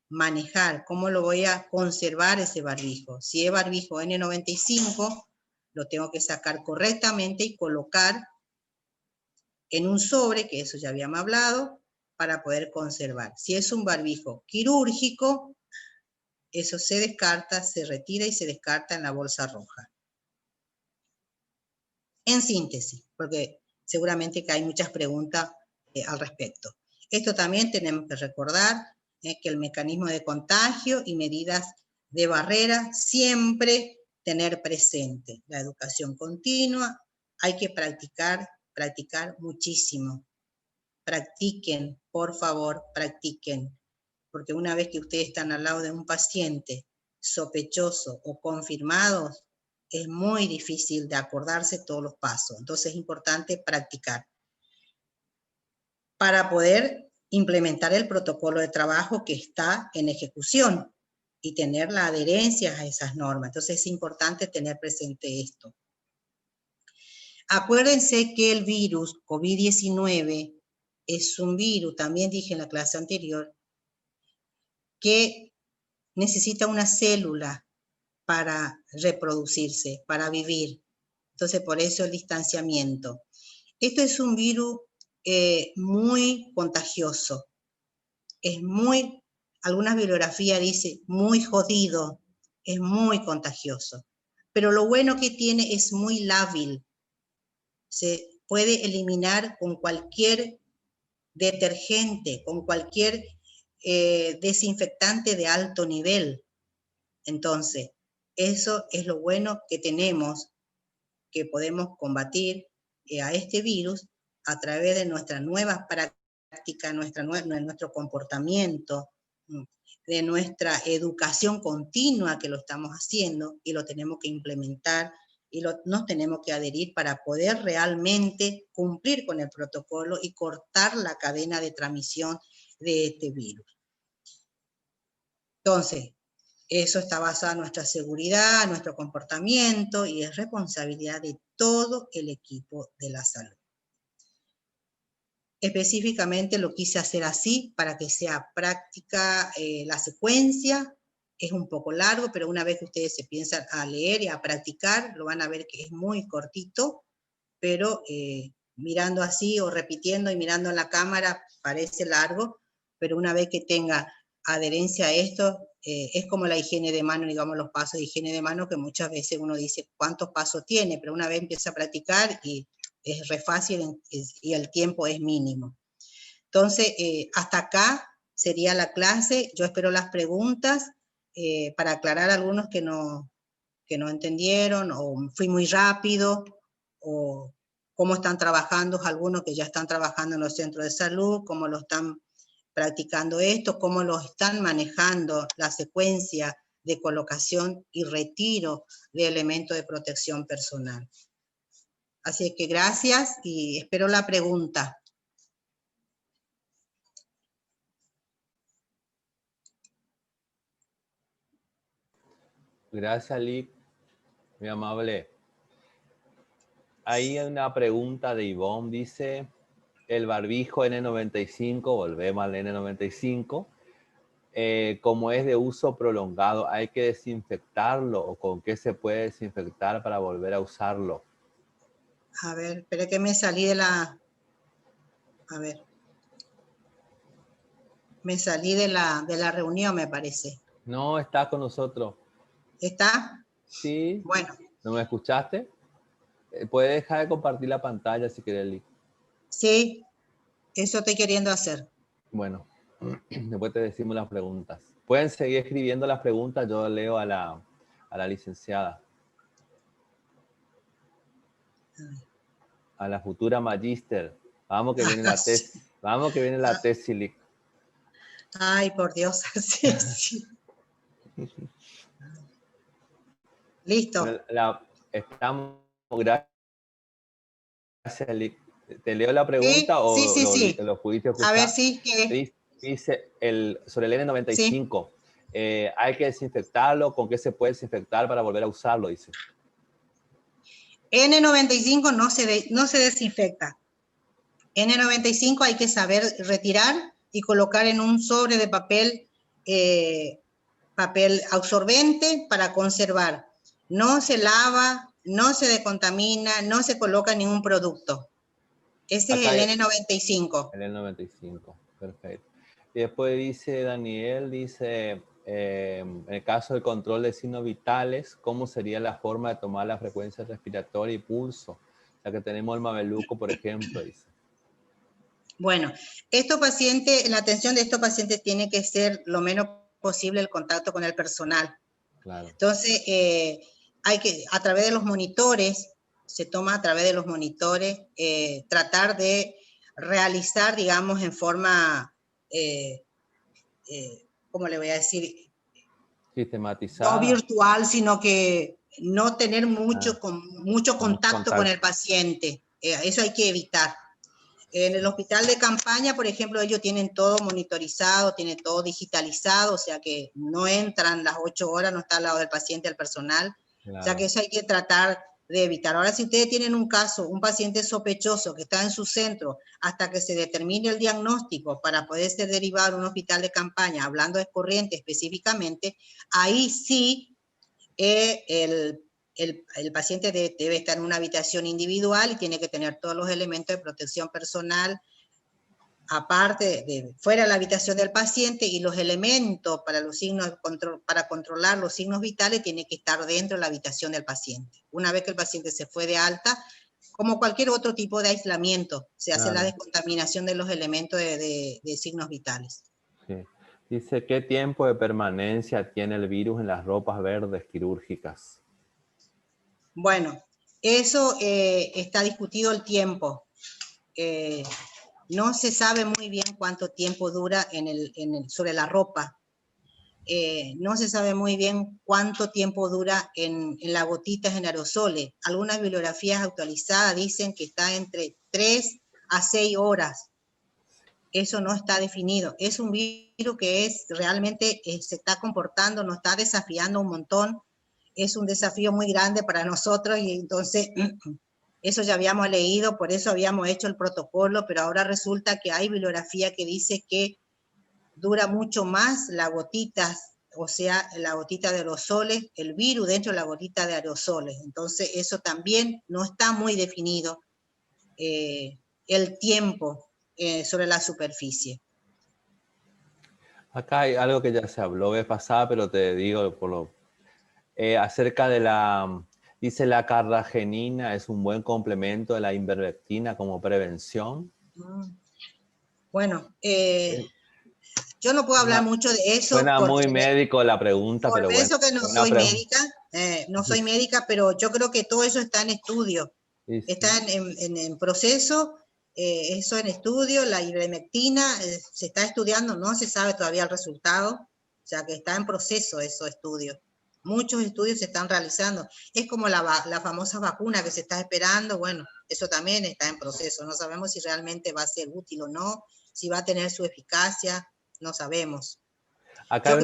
Speaker 1: manejar? ¿Cómo lo voy a conservar ese barbijo? Si es barbijo N95, lo tengo que sacar correctamente y colocar en un sobre, que eso ya habíamos hablado, para poder conservar. Si es un barbijo quirúrgico, eso se descarta, se retira y se descarta en la bolsa roja. En síntesis, porque seguramente que hay muchas preguntas al respecto. Esto también tenemos que recordar que el mecanismo de contagio y medidas de barrera siempre tener presente. La educación continua, hay que practicar muchísimo. Practiquen, por favor, practiquen, porque una vez que ustedes están al lado de un paciente sospechoso o confirmado, es muy difícil de acordarse todos los pasos. Entonces es importante practicar para poder implementar el protocolo de trabajo que está en ejecución y tener la adherencia a esas normas. Entonces es importante tener presente esto. Acuérdense que el virus COVID-19 es un virus, también dije en la clase anterior, que necesita una célula para reproducirse, para vivir. Entonces, por eso el distanciamiento. Esto es un virus muy contagioso. Es muy, algunas bibliografías dicen, muy jodido. Es muy contagioso. Pero lo bueno que tiene es muy lábil. Se puede eliminar con cualquier detergente, con cualquier desinfectante de alto nivel. Entonces, eso es lo bueno que tenemos, que podemos combatir a este virus a través de nuestras nuevas prácticas, nuestro comportamiento, de nuestra educación continua que lo estamos haciendo y lo tenemos que implementar y nos tenemos que adherir para poder realmente cumplir con el protocolo y cortar la cadena de transmisión de este virus. Entonces, eso está basado en nuestra seguridad, nuestro comportamiento y es responsabilidad de todo el equipo de la salud. Específicamente lo quise hacer así para que sea práctica la secuencia. Es un poco largo, pero una vez que ustedes se piensan a leer y a practicar, lo van a ver que es muy cortito, pero mirando así o repitiendo y mirando en la cámara parece largo, pero una vez que tenga adherencia a esto, es como la higiene de mano, digamos los pasos de higiene de mano, que muchas veces uno dice cuántos pasos tiene, pero una vez empieza a practicar y es re fácil y el tiempo es mínimo. Entonces, hasta acá sería la clase. Yo espero las preguntas para aclarar algunos que no entendieron, o fui muy rápido, o cómo están trabajando algunos que ya están trabajando en los centros de salud, cómo lo están practicando esto, cómo lo están manejando la secuencia de colocación y retiro de elementos de protección personal. Así que gracias y espero la pregunta.
Speaker 2: Gracias, Lick, muy amable. Ahí hay una pregunta de Ivonne, dice, el barbijo N95, volvemos al N95, como es de uso prolongado, ¿hay que desinfectarlo o con qué se puede desinfectar para volver a usarlo?
Speaker 1: A ver, espera que me salí de la... A ver. Me salí de la reunión, me parece.
Speaker 2: No, está con nosotros.
Speaker 1: ¿Está?
Speaker 2: Sí.
Speaker 1: Bueno.
Speaker 2: ¿No me escuchaste? Puedes dejar de compartir la pantalla si querés, Lick.
Speaker 1: Sí, eso estoy queriendo hacer.
Speaker 2: Bueno, después te decimos las preguntas. Pueden seguir escribiendo las preguntas, yo leo a la licenciada. A la futura magíster. Vamos que viene la tesis. Vamos que viene la tesis, Lick.
Speaker 1: Ay, por Dios. Sí, sí. Listo.
Speaker 2: Estamos, gracias, Lick. ¿Te leo la pregunta
Speaker 1: sí,
Speaker 2: o
Speaker 1: sí, sí.
Speaker 2: lo pudiste escuchar?
Speaker 1: A ver si que...
Speaker 2: Dice sobre el N95.
Speaker 1: Sí.
Speaker 2: Hay que desinfectarlo. ¿Con qué se puede desinfectar para volver a usarlo? Dice.
Speaker 1: N95 no se desinfecta. N95 hay que saber retirar y colocar en un sobre de papel absorbente para conservar. No se lava, no se decontamina, no se coloca ningún producto. Ese
Speaker 2: Acá
Speaker 1: es el N95.
Speaker 2: El N95, perfecto. Y después dice Daniel, dice, en el caso del control de signos vitales, ¿cómo sería la forma de tomar la frecuencia respiratoria y pulso? Ya que tenemos el mameluco, por ejemplo, dice.
Speaker 1: Bueno, la atención de estos pacientes tiene que ser lo menos posible el contacto con el personal.
Speaker 2: Claro.
Speaker 1: Entonces, a través de los monitores, se toma a través de los monitores, tratar de realizar, digamos, en forma, ¿cómo le voy a decir?
Speaker 2: Sistematizada.
Speaker 1: No virtual, sino que no tener mucho contacto con el paciente. Eso hay que evitar. En el hospital de campaña, por ejemplo, ellos tienen todo monitorizado, tienen todo digitalizado, o sea que no entran las 8 horas, no está al lado del paciente, el personal. Claro. O sea que eso hay que tratar de evitar. Ahora, si ustedes tienen un caso, un paciente sospechoso que está en su centro, hasta que se determine el diagnóstico para poder ser derivado a un hospital de campaña, hablando de Corrientes específicamente, ahí sí el paciente debe estar en una habitación individual y tiene que tener todos los elementos de protección personal, aparte fuera de la habitación del paciente, y los elementos para controlar los signos vitales tiene que estar dentro de la habitación del paciente. Una vez que el paciente se fue de alta, como cualquier otro tipo de aislamiento, se hace la descontaminación de los elementos de signos vitales.
Speaker 2: Sí. Dice, ¿qué tiempo de permanencia tiene el virus en las ropas verdes quirúrgicas?
Speaker 1: Bueno, eso está discutido el tiempo. No se sabe muy bien cuánto tiempo dura sobre la ropa. No se sabe muy bien cuánto tiempo dura en las gotitas en aerosoles. Algunas bibliografías actualizadas dicen que está entre 3 a 6 horas. Eso no está definido. Es un virus que realmente se está comportando, nos está desafiando un montón. Es un desafío muy grande para nosotros y entonces eso ya habíamos leído, por eso habíamos hecho el protocolo, pero ahora resulta que hay bibliografía que dice que dura mucho más las gotitas, o sea, la gotita de aerosoles, el virus dentro de la gotita de aerosoles. Entonces eso también no está muy definido, el tiempo sobre la superficie.
Speaker 2: Acá hay algo que ya se habló vez pasada, pero te digo acerca de dice la carragenina es un buen complemento de la ivermectina como prevención.
Speaker 1: Bueno, yo no puedo hablar mucho de eso.
Speaker 2: Suena muy médico la pregunta, pero bueno.
Speaker 1: Por eso que no soy médica, no soy médica, pero yo creo que todo eso está en estudio, sí. Está en proceso, eso en estudio, la ivermectina se está estudiando, no se sabe todavía el resultado, o sea que está en proceso esos estudios. Muchos estudios se están realizando. Es como la famosa vacuna que se está esperando, bueno, eso también está en proceso. No sabemos si realmente va a ser útil o no, si va a tener su eficacia, no sabemos.
Speaker 2: Acá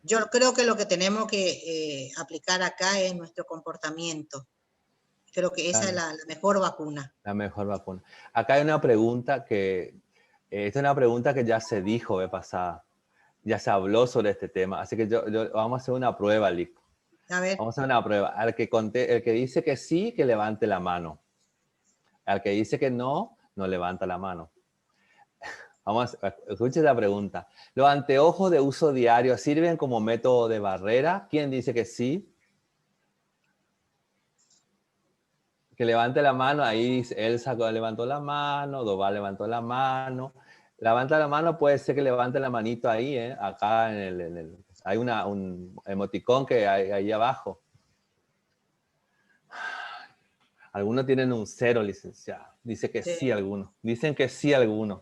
Speaker 1: Yo creo que lo que tenemos que aplicar acá es nuestro comportamiento. Creo que esa es la mejor vacuna.
Speaker 2: La mejor vacuna. Acá hay una pregunta esta es una pregunta que ya se dijo de pasada. Ya se habló sobre este tema. Así que vamos a hacer una prueba, Lico.
Speaker 1: A ver.
Speaker 2: Vamos a hacer una prueba. El que dice que sí, que levante la mano. Al que dice que no, no levanta la mano. Escuche la pregunta. ¿Los anteojos de uso diario sirven como método de barrera? ¿Quién dice que sí? Que levante la mano. Ahí Elsa levantó la mano, Doval levantó la mano. Levanta la mano, puede ser que levante la manito ahí, acá hay un emoticón que hay ahí abajo. Algunos tienen un 0, licenciado. Dice que sí algunos. Dicen que sí algunos.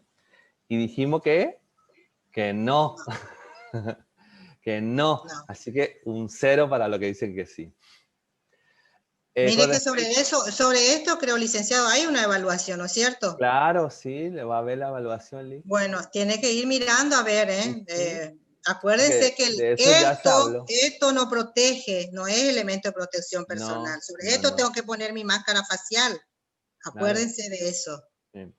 Speaker 2: Y dijimos que no. Que no. Así que un 0 para lo que dicen que sí.
Speaker 1: Mire que sobre esto creo, licenciado, hay una evaluación, ¿no es cierto?
Speaker 2: Claro, sí, le va a ver la evaluación, Liz.
Speaker 1: Bueno, tiene que ir mirando a ver, ¿eh?
Speaker 2: Sí.
Speaker 1: Acuérdense que
Speaker 2: De eso ya se habló.
Speaker 1: esto no protege, no es elemento de protección personal.
Speaker 2: No,
Speaker 1: Sobre
Speaker 2: no,
Speaker 1: esto
Speaker 2: no.
Speaker 1: tengo que poner mi máscara facial.
Speaker 2: Claro.
Speaker 1: Acuérdense de eso.
Speaker 2: Sí.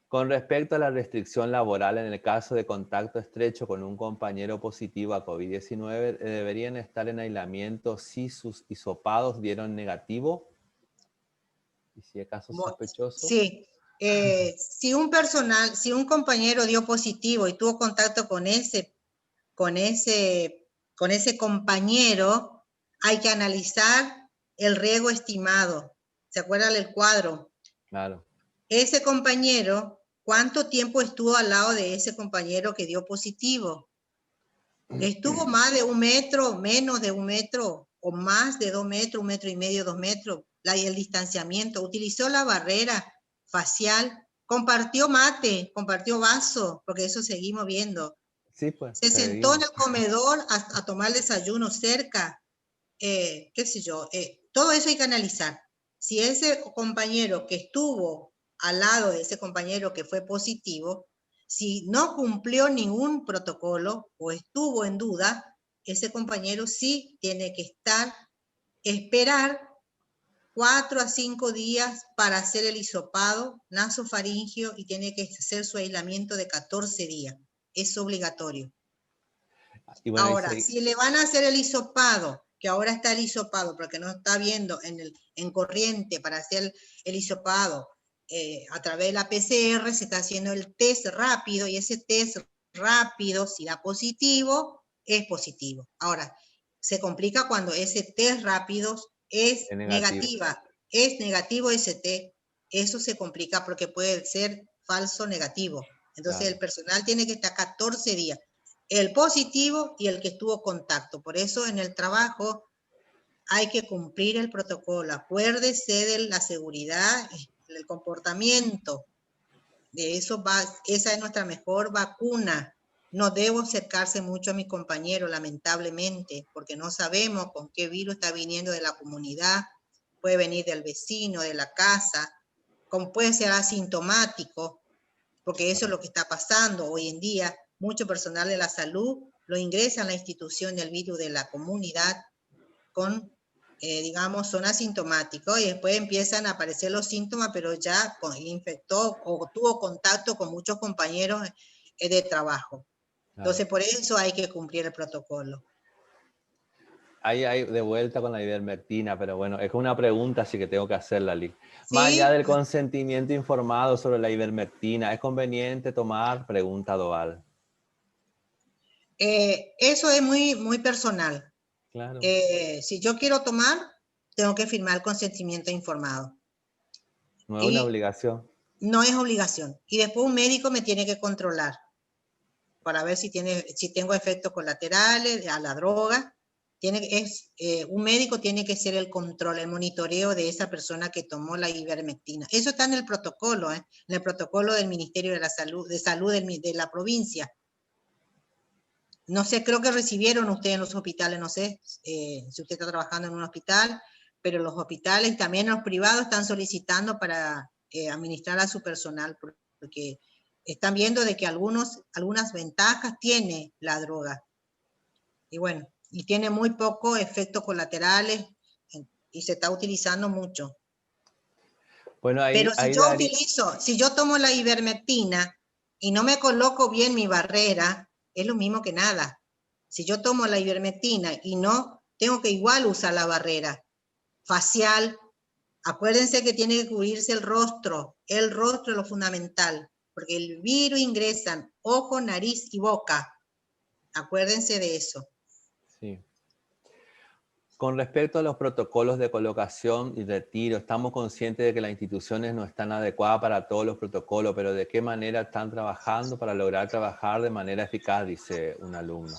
Speaker 2: Con respecto a la restricción laboral en el caso de contacto estrecho con un compañero positivo a COVID-19, ¿deberían estar en aislamiento si sus hisopados dieron negativo? ¿Y si es caso sospechoso?
Speaker 1: Sí. Si un compañero dio positivo y tuvo contacto con ese compañero, hay que analizar el riesgo estimado. ¿Se acuerdan del cuadro?
Speaker 2: Claro.
Speaker 1: Ese compañero, ¿cuánto tiempo estuvo al lado de ese compañero que dio positivo? ¿Estuvo más de 1 metro, menos de 1 metro, o más de 2 metros, 1 metro y medio, 2 metros? El distanciamiento, utilizó la barrera facial, compartió mate, compartió vaso, porque eso seguimos viendo.
Speaker 2: Sí, pues.
Speaker 1: Se sentó en el comedor a tomar desayuno cerca, qué sé yo, todo eso hay que analizar. Si ese compañero que estuvo al lado de ese compañero que fue positivo, si no cumplió ningún protocolo o estuvo en duda, ese compañero sí tiene que esperar 4 a 5 días para hacer el hisopado nasofaringeo y tiene que hacer su aislamiento de 14 días. Es obligatorio.
Speaker 2: Y bueno,
Speaker 1: ahora, si le van a hacer el hisopado, que ahora está el hisopado, porque no está viendo en corriente para hacer el hisopado a través de la PCR, se está haciendo el test rápido y ese test rápido, si da positivo, es positivo. Ahora, se complica cuando ese test rápido es negativo ese test, eso se complica porque puede ser falso negativo. Entonces el personal tiene que estar 14 días. El positivo y el que estuvo contacto. Por eso en el trabajo hay que cumplir el protocolo. Acuérdese de la seguridad, el comportamiento. De eso esa es nuestra mejor vacuna. No debo acercarse mucho a mi compañero, lamentablemente, porque no sabemos con qué virus está viniendo de la comunidad. Puede venir del vecino, de la casa, como puede ser asintomático, porque eso es lo que está pasando hoy en día. Mucho personal de la salud lo ingresa a la institución del virus de la comunidad con, digamos, son asintomáticos y después empiezan a aparecer los síntomas, pero ya infectó o tuvo contacto con muchos compañeros de trabajo. Entonces, por eso hay que cumplir el protocolo.
Speaker 2: Ahí hay de vuelta con la ivermectina, pero bueno, es una pregunta, así que tengo que hacerla, Liz.
Speaker 1: ¿Sí?
Speaker 2: Más allá del consentimiento informado sobre la ivermectina, ¿es conveniente tomar? Pregunta Doval.
Speaker 1: Eso es muy, muy personal.
Speaker 2: Claro.
Speaker 1: Si yo quiero tomar, tengo que firmar el consentimiento informado.
Speaker 2: No es una obligación.
Speaker 1: No es obligación. Y después un médico me tiene que controlar para ver si tengo efectos colaterales a la droga. Un médico tiene que hacer el control, el monitoreo de esa persona que tomó la ivermectina. Eso está en el protocolo, en el protocolo del Ministerio de la Salud, de la provincia. No sé, creo que recibieron ustedes en los hospitales, no sé si usted está trabajando en un hospital, pero los hospitales, también los privados, están solicitando para administrar a su personal, porque están viendo de que algunas ventajas tiene la droga. Y bueno, y tiene muy pocos efectos colaterales y se está utilizando mucho. Bueno, pero si yo tomo la ivermectina y no me coloco bien mi barrera, es lo mismo que nada. Si yo tomo la ivermectina y no, tengo que igual usar la barrera facial. Acuérdense que tiene que cubrirse el rostro es lo fundamental, porque el virus ingresa en ojo, nariz y boca. Acuérdense de eso.
Speaker 2: Sí. Con respecto a los protocolos de colocación y retiro, estamos conscientes de que las instituciones no están adecuadas para todos los protocolos, pero ¿de qué manera están trabajando para lograr trabajar de manera eficaz? Dice un alumno.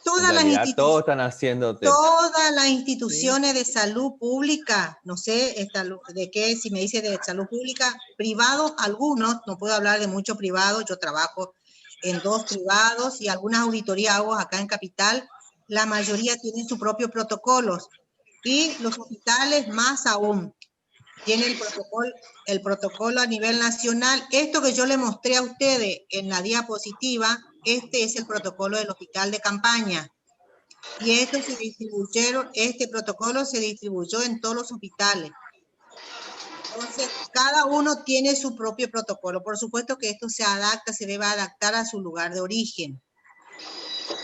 Speaker 2: Todos están haciendo...
Speaker 1: Todas las instituciones de salud pública, no sé de qué, si me dice de salud pública, privados, algunos, no puedo hablar de muchos privados, yo trabajo en 2 privados y algunas auditorías hago acá en Capital, la mayoría tienen sus propios protocolos. Y los hospitales más aún. Tienen el protocolo a nivel nacional. Esto que yo le mostré a ustedes en la diapositiva, este es el protocolo del hospital de campaña. Y este protocolo se distribuyó en todos los hospitales. Entonces, cada uno tiene su propio protocolo. Por supuesto que esto se debe adaptar a su lugar de origen.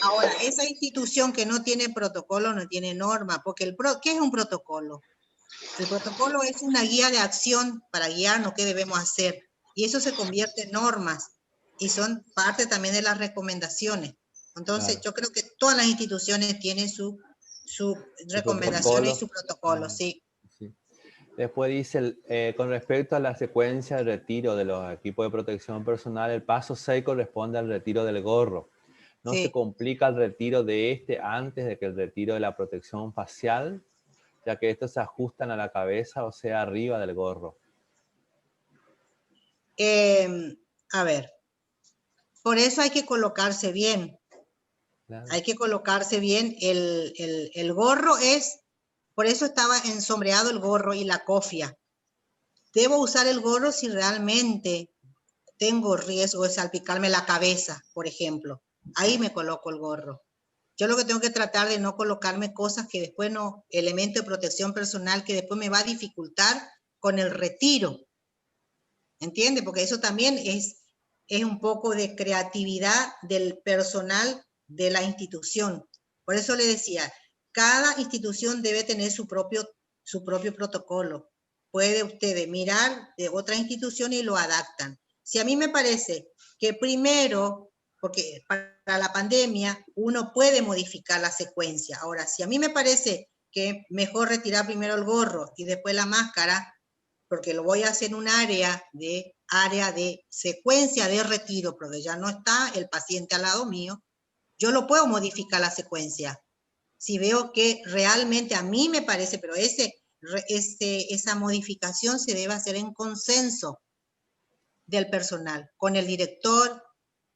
Speaker 1: Ahora, esa institución que no tiene protocolo, no tiene norma, porque ¿qué es un protocolo? El protocolo es una guía de acción para guiarnos qué debemos hacer. Y eso se convierte en normas y son parte también de las recomendaciones. Entonces, yo creo que todas las instituciones tienen su recomendaciones y su protocolo, sí.
Speaker 2: Sí. Después dice, con respecto a la secuencia de retiro de los equipos de protección personal, el paso 6 corresponde al retiro del gorro. ¿No se complica el retiro de este antes de que el retiro de la protección facial, ya que estos se ajustan a la cabeza, o sea, arriba del gorro?
Speaker 1: A ver, por eso hay que colocarse bien. Claro. Hay que colocarse bien. El gorro por eso estaba ensombreado el gorro y la cofia. Debo usar el gorro si realmente tengo riesgo de salpicarme la cabeza, por ejemplo. Ahí me coloco el gorro. Yo lo que tengo que tratar de no colocarme cosas que después no, elemento de protección personal que después me va a dificultar con el retiro. ¿Entiende? Porque eso también es un poco de creatividad del personal de la institución. Por eso le decía, cada institución debe tener su propio protocolo. Puede usted mirar de otra institución y lo adaptan. Si a mí me parece que primero, porque para la pandemia uno puede modificar la secuencia. Ahora, si a mí me parece que mejor retirar primero el gorro y después la máscara, porque lo voy a hacer en un área de secuencia de retiro, porque ya no está el paciente al lado mío, yo lo puedo modificar la secuencia. Si veo que realmente a mí me parece, pero esa modificación se debe hacer en consenso del personal, con el director,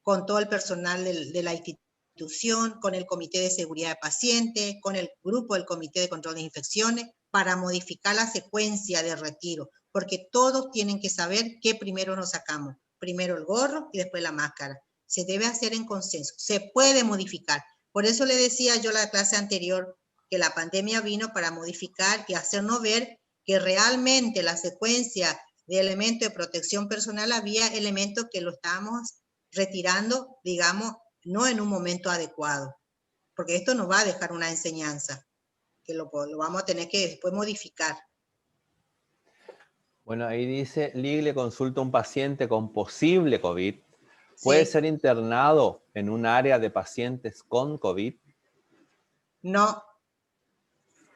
Speaker 1: con todo el personal de la institución, con el comité de seguridad de pacientes, con el grupo del comité de control de infecciones, para modificar la secuencia de retiro, porque todos tienen que saber qué primero nos sacamos. Primero el gorro y después la máscara. Se debe hacer en consenso. Se puede modificar. Por eso le decía yo en la clase anterior que la pandemia vino para modificar y hacernos ver que realmente la secuencia de elementos de protección personal había elementos que lo estábamos retirando, digamos, no en un momento adecuado. Porque esto nos va a dejar una enseñanza que lo vamos a tener que después modificar.
Speaker 2: Bueno, ahí dice, Lig le consulta a un paciente con posible COVID. ¿Puede ser internado en un área de pacientes con COVID?
Speaker 1: No.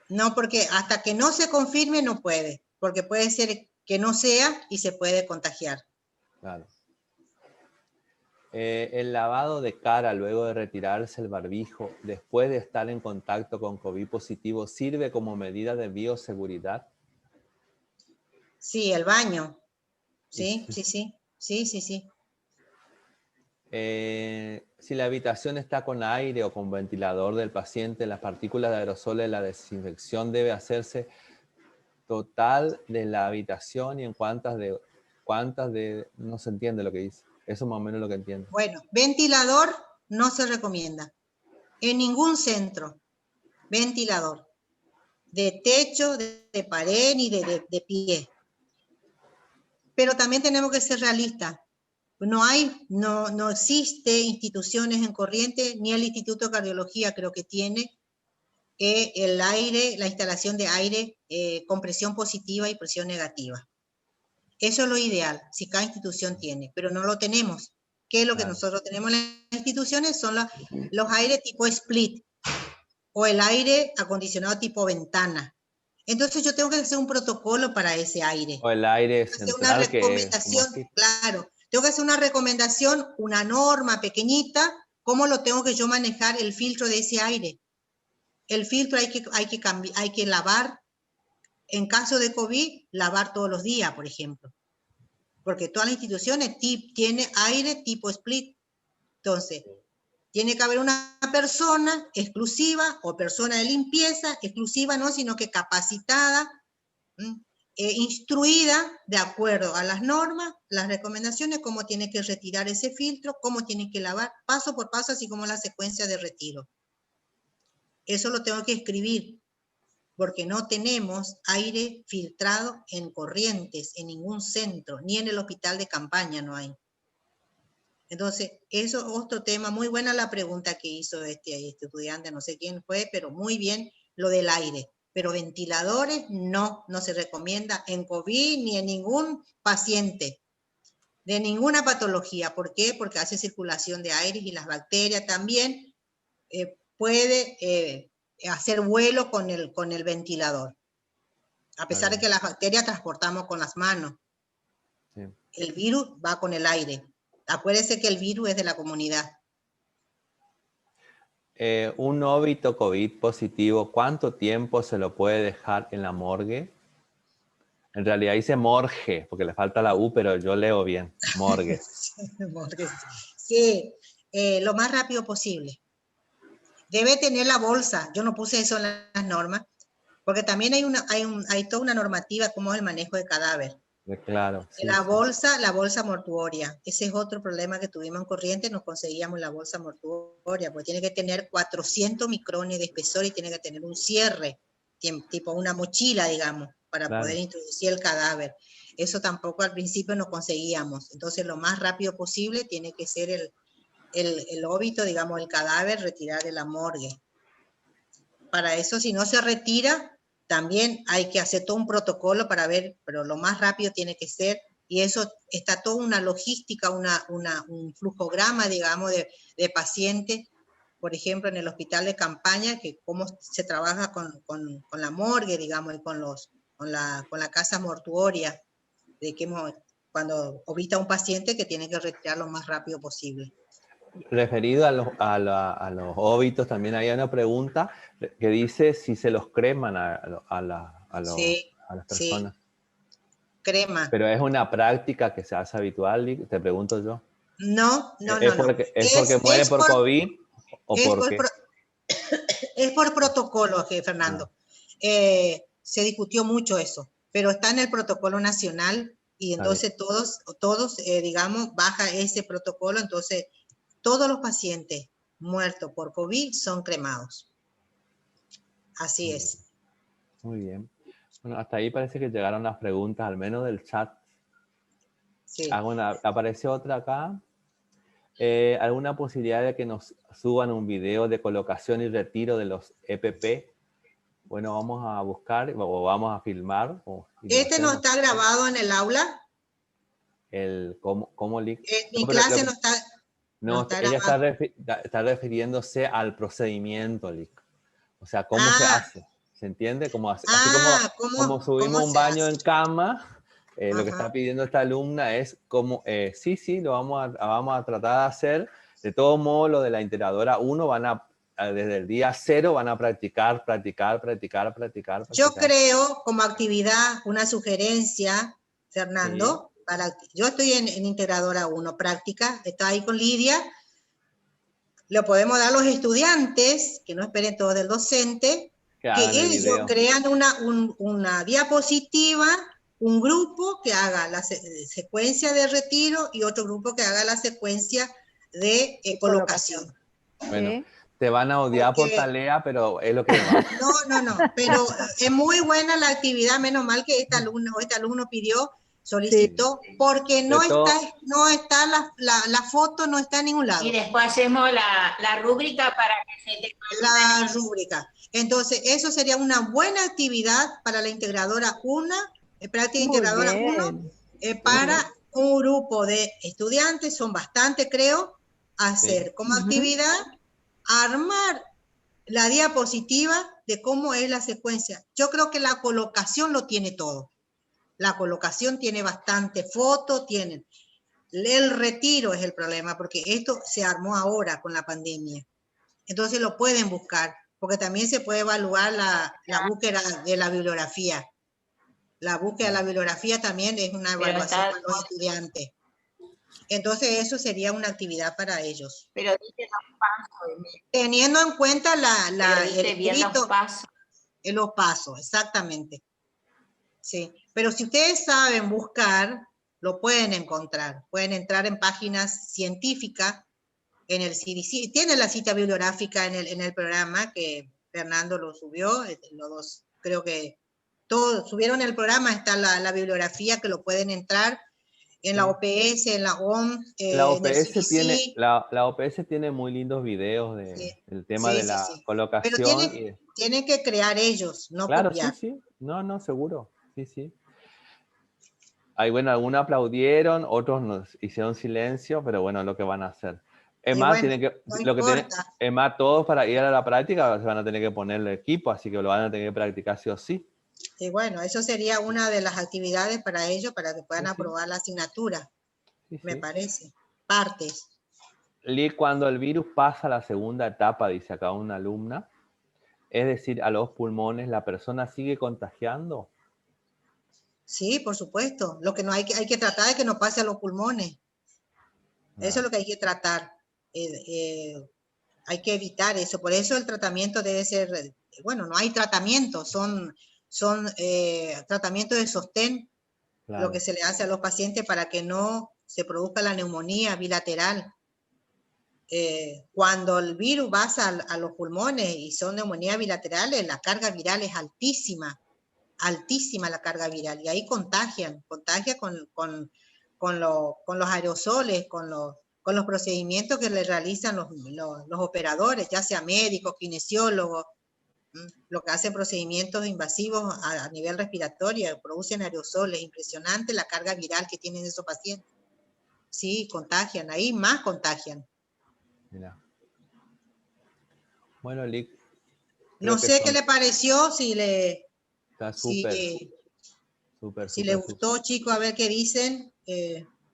Speaker 1: No, porque hasta que no se confirme no puede. Porque puede ser que no sea y se puede contagiar.
Speaker 2: Claro. El lavado de cara luego de retirarse el barbijo, después de estar en contacto con COVID positivo, ¿sirve como medida de bioseguridad?
Speaker 1: Sí, el baño. Sí.
Speaker 2: Si la habitación está con aire o con ventilador del paciente, las partículas de aerosoles, la desinfección debe hacerse total de la habitación y en cuántas de no se entiende lo que dice. Eso más o menos lo que entiendo.
Speaker 1: Bueno, ventilador no se recomienda. En ningún centro, ventilador. De techo, de pared ni de pie. Pero también tenemos que ser realistas. No existe instituciones en Corrientes, ni el Instituto de Cardiología creo que tiene el aire, la instalación de aire con presión positiva y presión negativa. Eso es lo ideal, si cada institución tiene, pero no lo tenemos. ¿Qué es lo que nosotros tenemos en las instituciones? Son los aires tipo split o el aire acondicionado tipo ventana. Entonces yo tengo que hacer un protocolo para ese aire.
Speaker 2: O el aire central,
Speaker 1: una recomendación, claro. Tengo que hacer una recomendación, una norma pequeñita, cómo lo tengo que yo manejar el filtro de ese aire. El filtro hay que lavar. En caso de COVID, lavar todos los días, por ejemplo. Porque todas las instituciones tienen aire tipo split. Entonces, Tiene que haber una persona exclusiva o persona de limpieza, exclusiva no, sino que capacitada, instruida de acuerdo a las normas, las recomendaciones, cómo tiene que retirar ese filtro, cómo tiene que lavar, paso por paso, así como la secuencia de retiro. Eso lo tengo que escribir, porque no tenemos aire filtrado en Corrientes, en ningún centro, ni en el hospital de campaña no hay. Entonces, eso es otro tema. Muy buena la pregunta que hizo este estudiante, no sé quién fue, pero muy bien lo del aire. Pero ventiladores no se recomienda en COVID ni en ningún paciente de ninguna patología. ¿Por qué? Porque hace circulación de aire y las bacterias también puede hacer vuelo con el ventilador. A pesar de que las bacterias transportamos con las manos. Sí. El virus va con el aire. Acuérdense que el virus es de la comunidad.
Speaker 2: Un óbito COVID positivo, ¿cuánto tiempo se lo puede dejar en la morgue? En realidad dice morgue, porque le falta la U, pero yo leo bien, morgue.
Speaker 1: Sí, lo más rápido posible. Debe tener la bolsa. Yo no puse eso en las normas, porque también hay toda una normativa como es el manejo de cadáver.
Speaker 2: Claro. Sí,
Speaker 1: la bolsa mortuoria. Ese es otro problema que tuvimos en Corrientes, no conseguíamos la bolsa mortuoria, porque tiene que tener 400 micrones de espesor y tiene que tener un cierre, tipo una mochila, digamos, para poder introducir el cadáver. Eso tampoco al principio no conseguíamos. Entonces, lo más rápido posible tiene que ser el óbito, digamos, el cadáver, retirar de la morgue. Para eso, si no se retira, también hay que hacer todo un protocolo para ver, pero lo más rápido tiene que ser, y eso está toda una logística, un flujograma, digamos, de pacientes, por ejemplo, en el hospital de campaña, que cómo se trabaja con la morgue, digamos, y con la casa mortuoria, de que cuando obita un paciente que tiene que retirar lo más rápido posible.
Speaker 2: Referido a los óbitos, también hay una pregunta que dice si se los creman a las personas.
Speaker 1: Sí, crema.
Speaker 2: Pero es una práctica que se hace habitual, te pregunto yo.
Speaker 1: No.
Speaker 2: ¿Es porque muere por COVID o por qué?
Speaker 1: Es por protocolo, Fernando. Se discutió mucho eso, pero está en el protocolo nacional y entonces todos digamos, baja ese protocolo, entonces todos los pacientes muertos por COVID son cremados. Así es.
Speaker 2: Muy bien. Bueno, hasta ahí parece que llegaron las preguntas, al menos del chat. Sí. Apareció otra acá. ¿Alguna posibilidad de que nos suban un video de colocación y retiro de los EPP? Bueno, vamos a buscar o vamos a filmar.
Speaker 1: ¿No está grabado en el aula?
Speaker 2: ¿Cómo
Speaker 1: mi clase no está...
Speaker 2: No, ella está refiriéndose al procedimiento, Lic. O sea, ¿cómo se hace? ¿Se entiende? Así como subimos un baño en cama, lo que está pidiendo esta alumna es como, sí, lo vamos a tratar de hacer. De todo modo, lo de la integradora 1 desde el día 0 van a practicar.
Speaker 1: Yo creo, como actividad, una sugerencia, Fernando, yo estoy en integradora 1, práctica, está ahí con Lidia, lo podemos dar a los estudiantes, que no esperen todo del docente, que ellos crean una diapositiva, un grupo que haga la secuencia de retiro y otro grupo que haga la secuencia de colocación.
Speaker 2: Bueno, te van a odiar por tarea, pero es lo que va.
Speaker 1: No, pero es muy buena la actividad, menos mal que este alumno pidió, solicitó, porque no está la foto, no está en ningún lado.
Speaker 3: Y después hacemos la rúbrica para que se te...
Speaker 1: La rúbrica. Entonces, eso sería una buena actividad para la integradora 1, práctica integradora 1, para un grupo de estudiantes, son bastante, creo, hacer como actividad, armar la diapositiva de cómo es la secuencia. Yo creo que la colocación lo tiene todo. La colocación tiene bastante fotos, tienen. El retiro es el problema, porque esto se armó ahora con la pandemia. Entonces lo pueden buscar, porque también se puede evaluar la búsqueda de la bibliografía. La búsqueda de la bibliografía también es una evaluación para los estudiantes. Entonces eso sería una actividad para ellos.
Speaker 3: Pero dice los pasos.
Speaker 1: Teniendo en cuenta
Speaker 3: Pero
Speaker 1: el
Speaker 3: dice bien
Speaker 1: escrito,
Speaker 3: los pasos.
Speaker 1: los pasos, exactamente. Sí, pero si ustedes saben buscar, lo pueden encontrar. Pueden entrar en páginas científicas, en el CDC. Tiene la cita bibliográfica en el programa que Fernando lo subió, los dos, creo que todos subieron el programa, está la bibliografía que lo pueden entrar en la OPS, en la OMS,
Speaker 2: La
Speaker 1: en el
Speaker 2: OPS tiene,
Speaker 1: CDC.
Speaker 2: la OPS tiene muy lindos videos
Speaker 1: Sí,
Speaker 2: del tema
Speaker 1: sí,
Speaker 2: de
Speaker 1: sí,
Speaker 2: la
Speaker 1: sí. Pero
Speaker 2: colocación.
Speaker 1: tienen que crear ellos, no
Speaker 2: Claro, sí,
Speaker 1: copiar.
Speaker 2: sí. No, no, seguro. Sí, sí. Ahí, bueno, algunos aplaudieron, otros nos hicieron silencio, pero bueno, es lo que van a hacer. Es
Speaker 1: Y
Speaker 2: más,
Speaker 1: bueno, no
Speaker 2: lo que tiene,
Speaker 1: importa.
Speaker 2: es más, todos para ir a la práctica se van a tener que poner el equipo, así que lo van a tener que practicar sí o sí.
Speaker 1: Y bueno, eso sería una de las actividades para ellos, para que puedan
Speaker 2: Sí, sí,
Speaker 1: aprobar la asignatura,
Speaker 2: sí,
Speaker 1: me
Speaker 2: sí.
Speaker 1: parece. Partes.
Speaker 2: Cuando el virus pasa a la segunda etapa, dice acá una alumna, es decir, a los pulmones, ¿la persona sigue contagiando?
Speaker 1: Sí, por supuesto. Lo que no hay que tratar es que no pase a los pulmones. Eso es lo que hay que tratar. Hay que evitar eso. Por eso el tratamiento debe ser, bueno, no hay tratamiento, son tratamientos de sostén,
Speaker 2: Claro.
Speaker 1: lo que se le hace a los pacientes para que no se produzca la neumonía bilateral. Cuando el virus va a los pulmones y son neumonías bilaterales, la carga viral es altísima, altísima la carga viral, y ahí contagia con los aerosoles, con los procedimientos que le realizan los operadores, ya sea médicos, kinesiólogos, lo que hacen procedimientos invasivos a nivel respiratorio, producen aerosoles, impresionante la carga viral que tienen esos pacientes. Sí, contagian, ahí más contagian.
Speaker 2: Mira. Bueno, Lick,
Speaker 1: No
Speaker 2: creo que
Speaker 1: sé qué le pareció,
Speaker 2: está
Speaker 1: si,
Speaker 2: súper, súper,
Speaker 1: si le
Speaker 2: súper, súper.
Speaker 1: gustó, chicos, a ver qué dicen,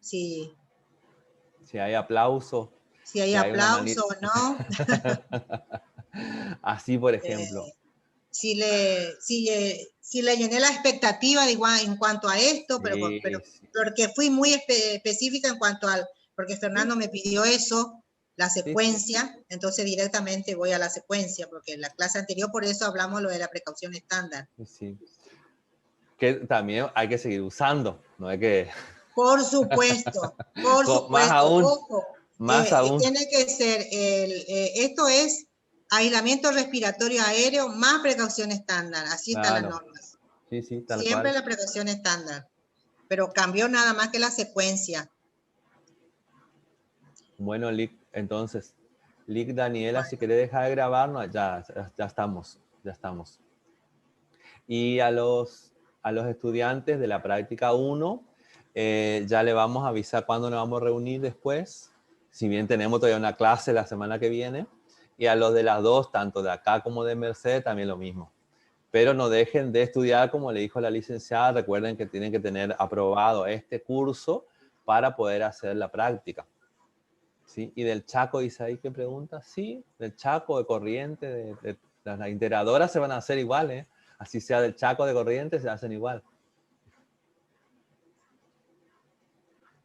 Speaker 1: si
Speaker 2: Si hay aplauso,
Speaker 1: hay
Speaker 2: si hay una
Speaker 1: aplauso
Speaker 2: manita.
Speaker 1: o no.
Speaker 2: Así, por ejemplo.
Speaker 1: Si le llené la expectativa de igual, en cuanto a esto, pero
Speaker 2: Sí, sí.
Speaker 1: porque fui muy específica en cuanto porque Fernando me pidió eso, la
Speaker 2: Sí, sí.
Speaker 1: secuencia, entonces directamente voy a la secuencia, porque en la clase anterior por eso hablamos lo de la precaución estándar.
Speaker 2: Sí. Que también hay que seguir usando, no hay que...
Speaker 1: Por supuesto,
Speaker 2: Más aún,
Speaker 1: ojo,
Speaker 2: más aún.
Speaker 1: tiene que ser, esto es aislamiento respiratorio aéreo más precaución estándar, así están las
Speaker 2: Claro.
Speaker 1: normas.
Speaker 2: Sí, sí, tal
Speaker 1: Siempre
Speaker 2: cual.
Speaker 1: la precaución estándar, pero cambió nada más que la secuencia.
Speaker 2: Bueno, Lick, entonces, Lick Daniela, si querés dejar de grabarnos, ya estamos, ya estamos. Y a los estudiantes de la práctica 1, ya le vamos a avisar cuándo nos vamos a reunir después, si bien tenemos todavía una clase la semana que viene. Y a los de las dos, tanto de acá como de Merced, también lo mismo. Pero no dejen de estudiar, como le dijo la licenciada, recuerden que tienen que tener aprobado este curso para poder hacer la práctica. ¿Sí? Y del Chaco, dice ahí, ¿qué pregunta? Sí, del Chaco, de Corrientes, de las integradoras se van a hacer iguales, así sea del Chaco, de Corrientes, se hacen igual.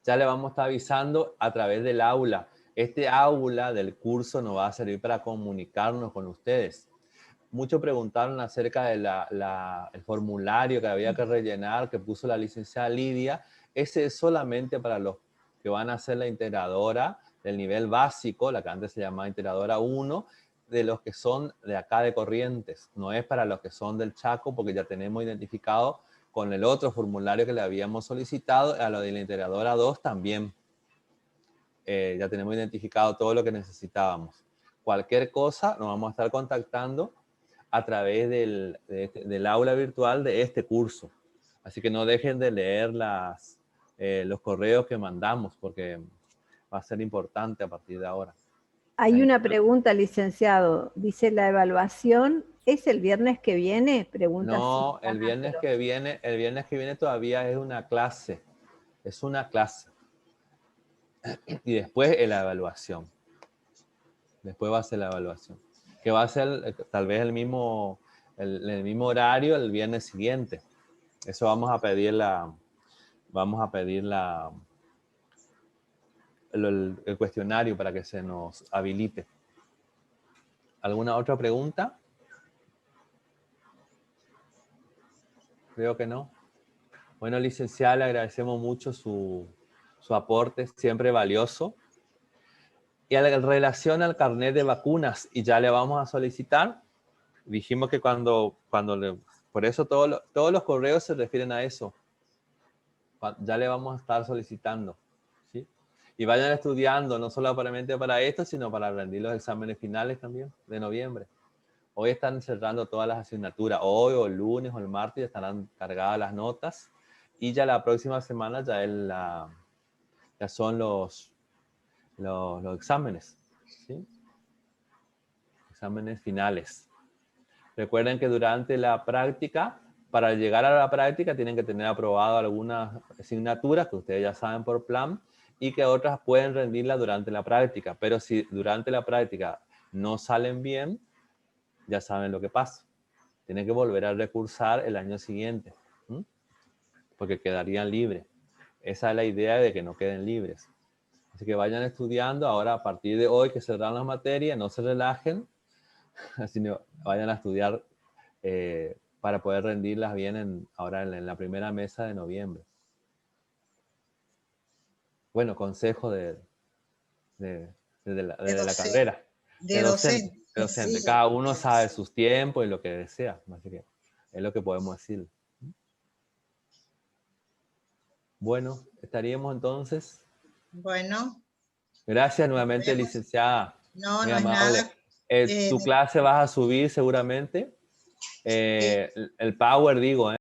Speaker 2: Ya le vamos a estar avisando a través del aula. Este aula del curso nos va a servir para comunicarnos con ustedes. Muchos preguntaron acerca del el formulario que había que rellenar, que puso la licenciada Lidia. Ese es solamente para los que van a hacer la integradora del nivel básico, la que antes se llamaba integradora 1, de los que son de acá de Corrientes. No es para los que son del Chaco, porque ya tenemos identificado con el otro formulario que le habíamos solicitado, a lo de la integradora 2 también. Ya tenemos identificado todo lo que necesitábamos. Cualquier cosa nos vamos a estar contactando a través del aula virtual de este curso. Así que no dejen de leer los correos que mandamos, porque va a ser importante a partir de ahora.
Speaker 4: Hay una pregunta, licenciado. Dice, ¿la evaluación es el viernes que viene? Pregunta
Speaker 2: No,
Speaker 4: Silvana,
Speaker 2: el viernes que viene todavía es una clase. Es una clase. Y después la evaluación. Después va a ser la evaluación. Que va a ser tal vez el mismo horario el viernes siguiente. Eso vamos a pedir el cuestionario para que se nos habilite. ¿Alguna otra pregunta? Creo que no. Bueno, licenciada, le agradecemos mucho su aporte, siempre valioso. Y en relación al carnet de vacunas, y ya le vamos a solicitar, dijimos que por eso todos los correos se refieren a eso. Ya le vamos a estar solicitando, ¿sí? Y vayan estudiando, no solamente para esto, sino para rendir los exámenes finales también, de noviembre. Hoy están cerrando todas las asignaturas. Hoy o el lunes o el martes estarán cargadas las notas. Y ya la próxima semana ya son los exámenes, ¿sí? Exámenes finales. Recuerden que durante la práctica, para llegar a la práctica, tienen que tener aprobado algunas asignaturas que ustedes ya saben por plan y que otras pueden rendirlas durante la práctica. Pero si durante la práctica no salen bien, ya saben lo que pasa. Tienen que volver a recursar el año siguiente, ¿sí? Porque quedarían libres. Esa es la idea de que no queden libres. Así que vayan estudiando. Ahora, a partir de hoy que cerran las materias, no se relajen, sino vayan a estudiar para poder rendirlas bien ahora en la primera mesa de noviembre. Bueno, consejo de la carrera.
Speaker 1: De docente.
Speaker 2: Sí. Cada uno sabe sus tiempos y lo que desea. Así que es lo que podemos decir. Bueno, estaríamos entonces.
Speaker 1: Bueno.
Speaker 2: Gracias nuevamente, licenciada.
Speaker 1: No,
Speaker 2: muy
Speaker 1: no
Speaker 2: amable.
Speaker 1: es nada.
Speaker 2: Tu clase vas a subir seguramente. El Power, digo,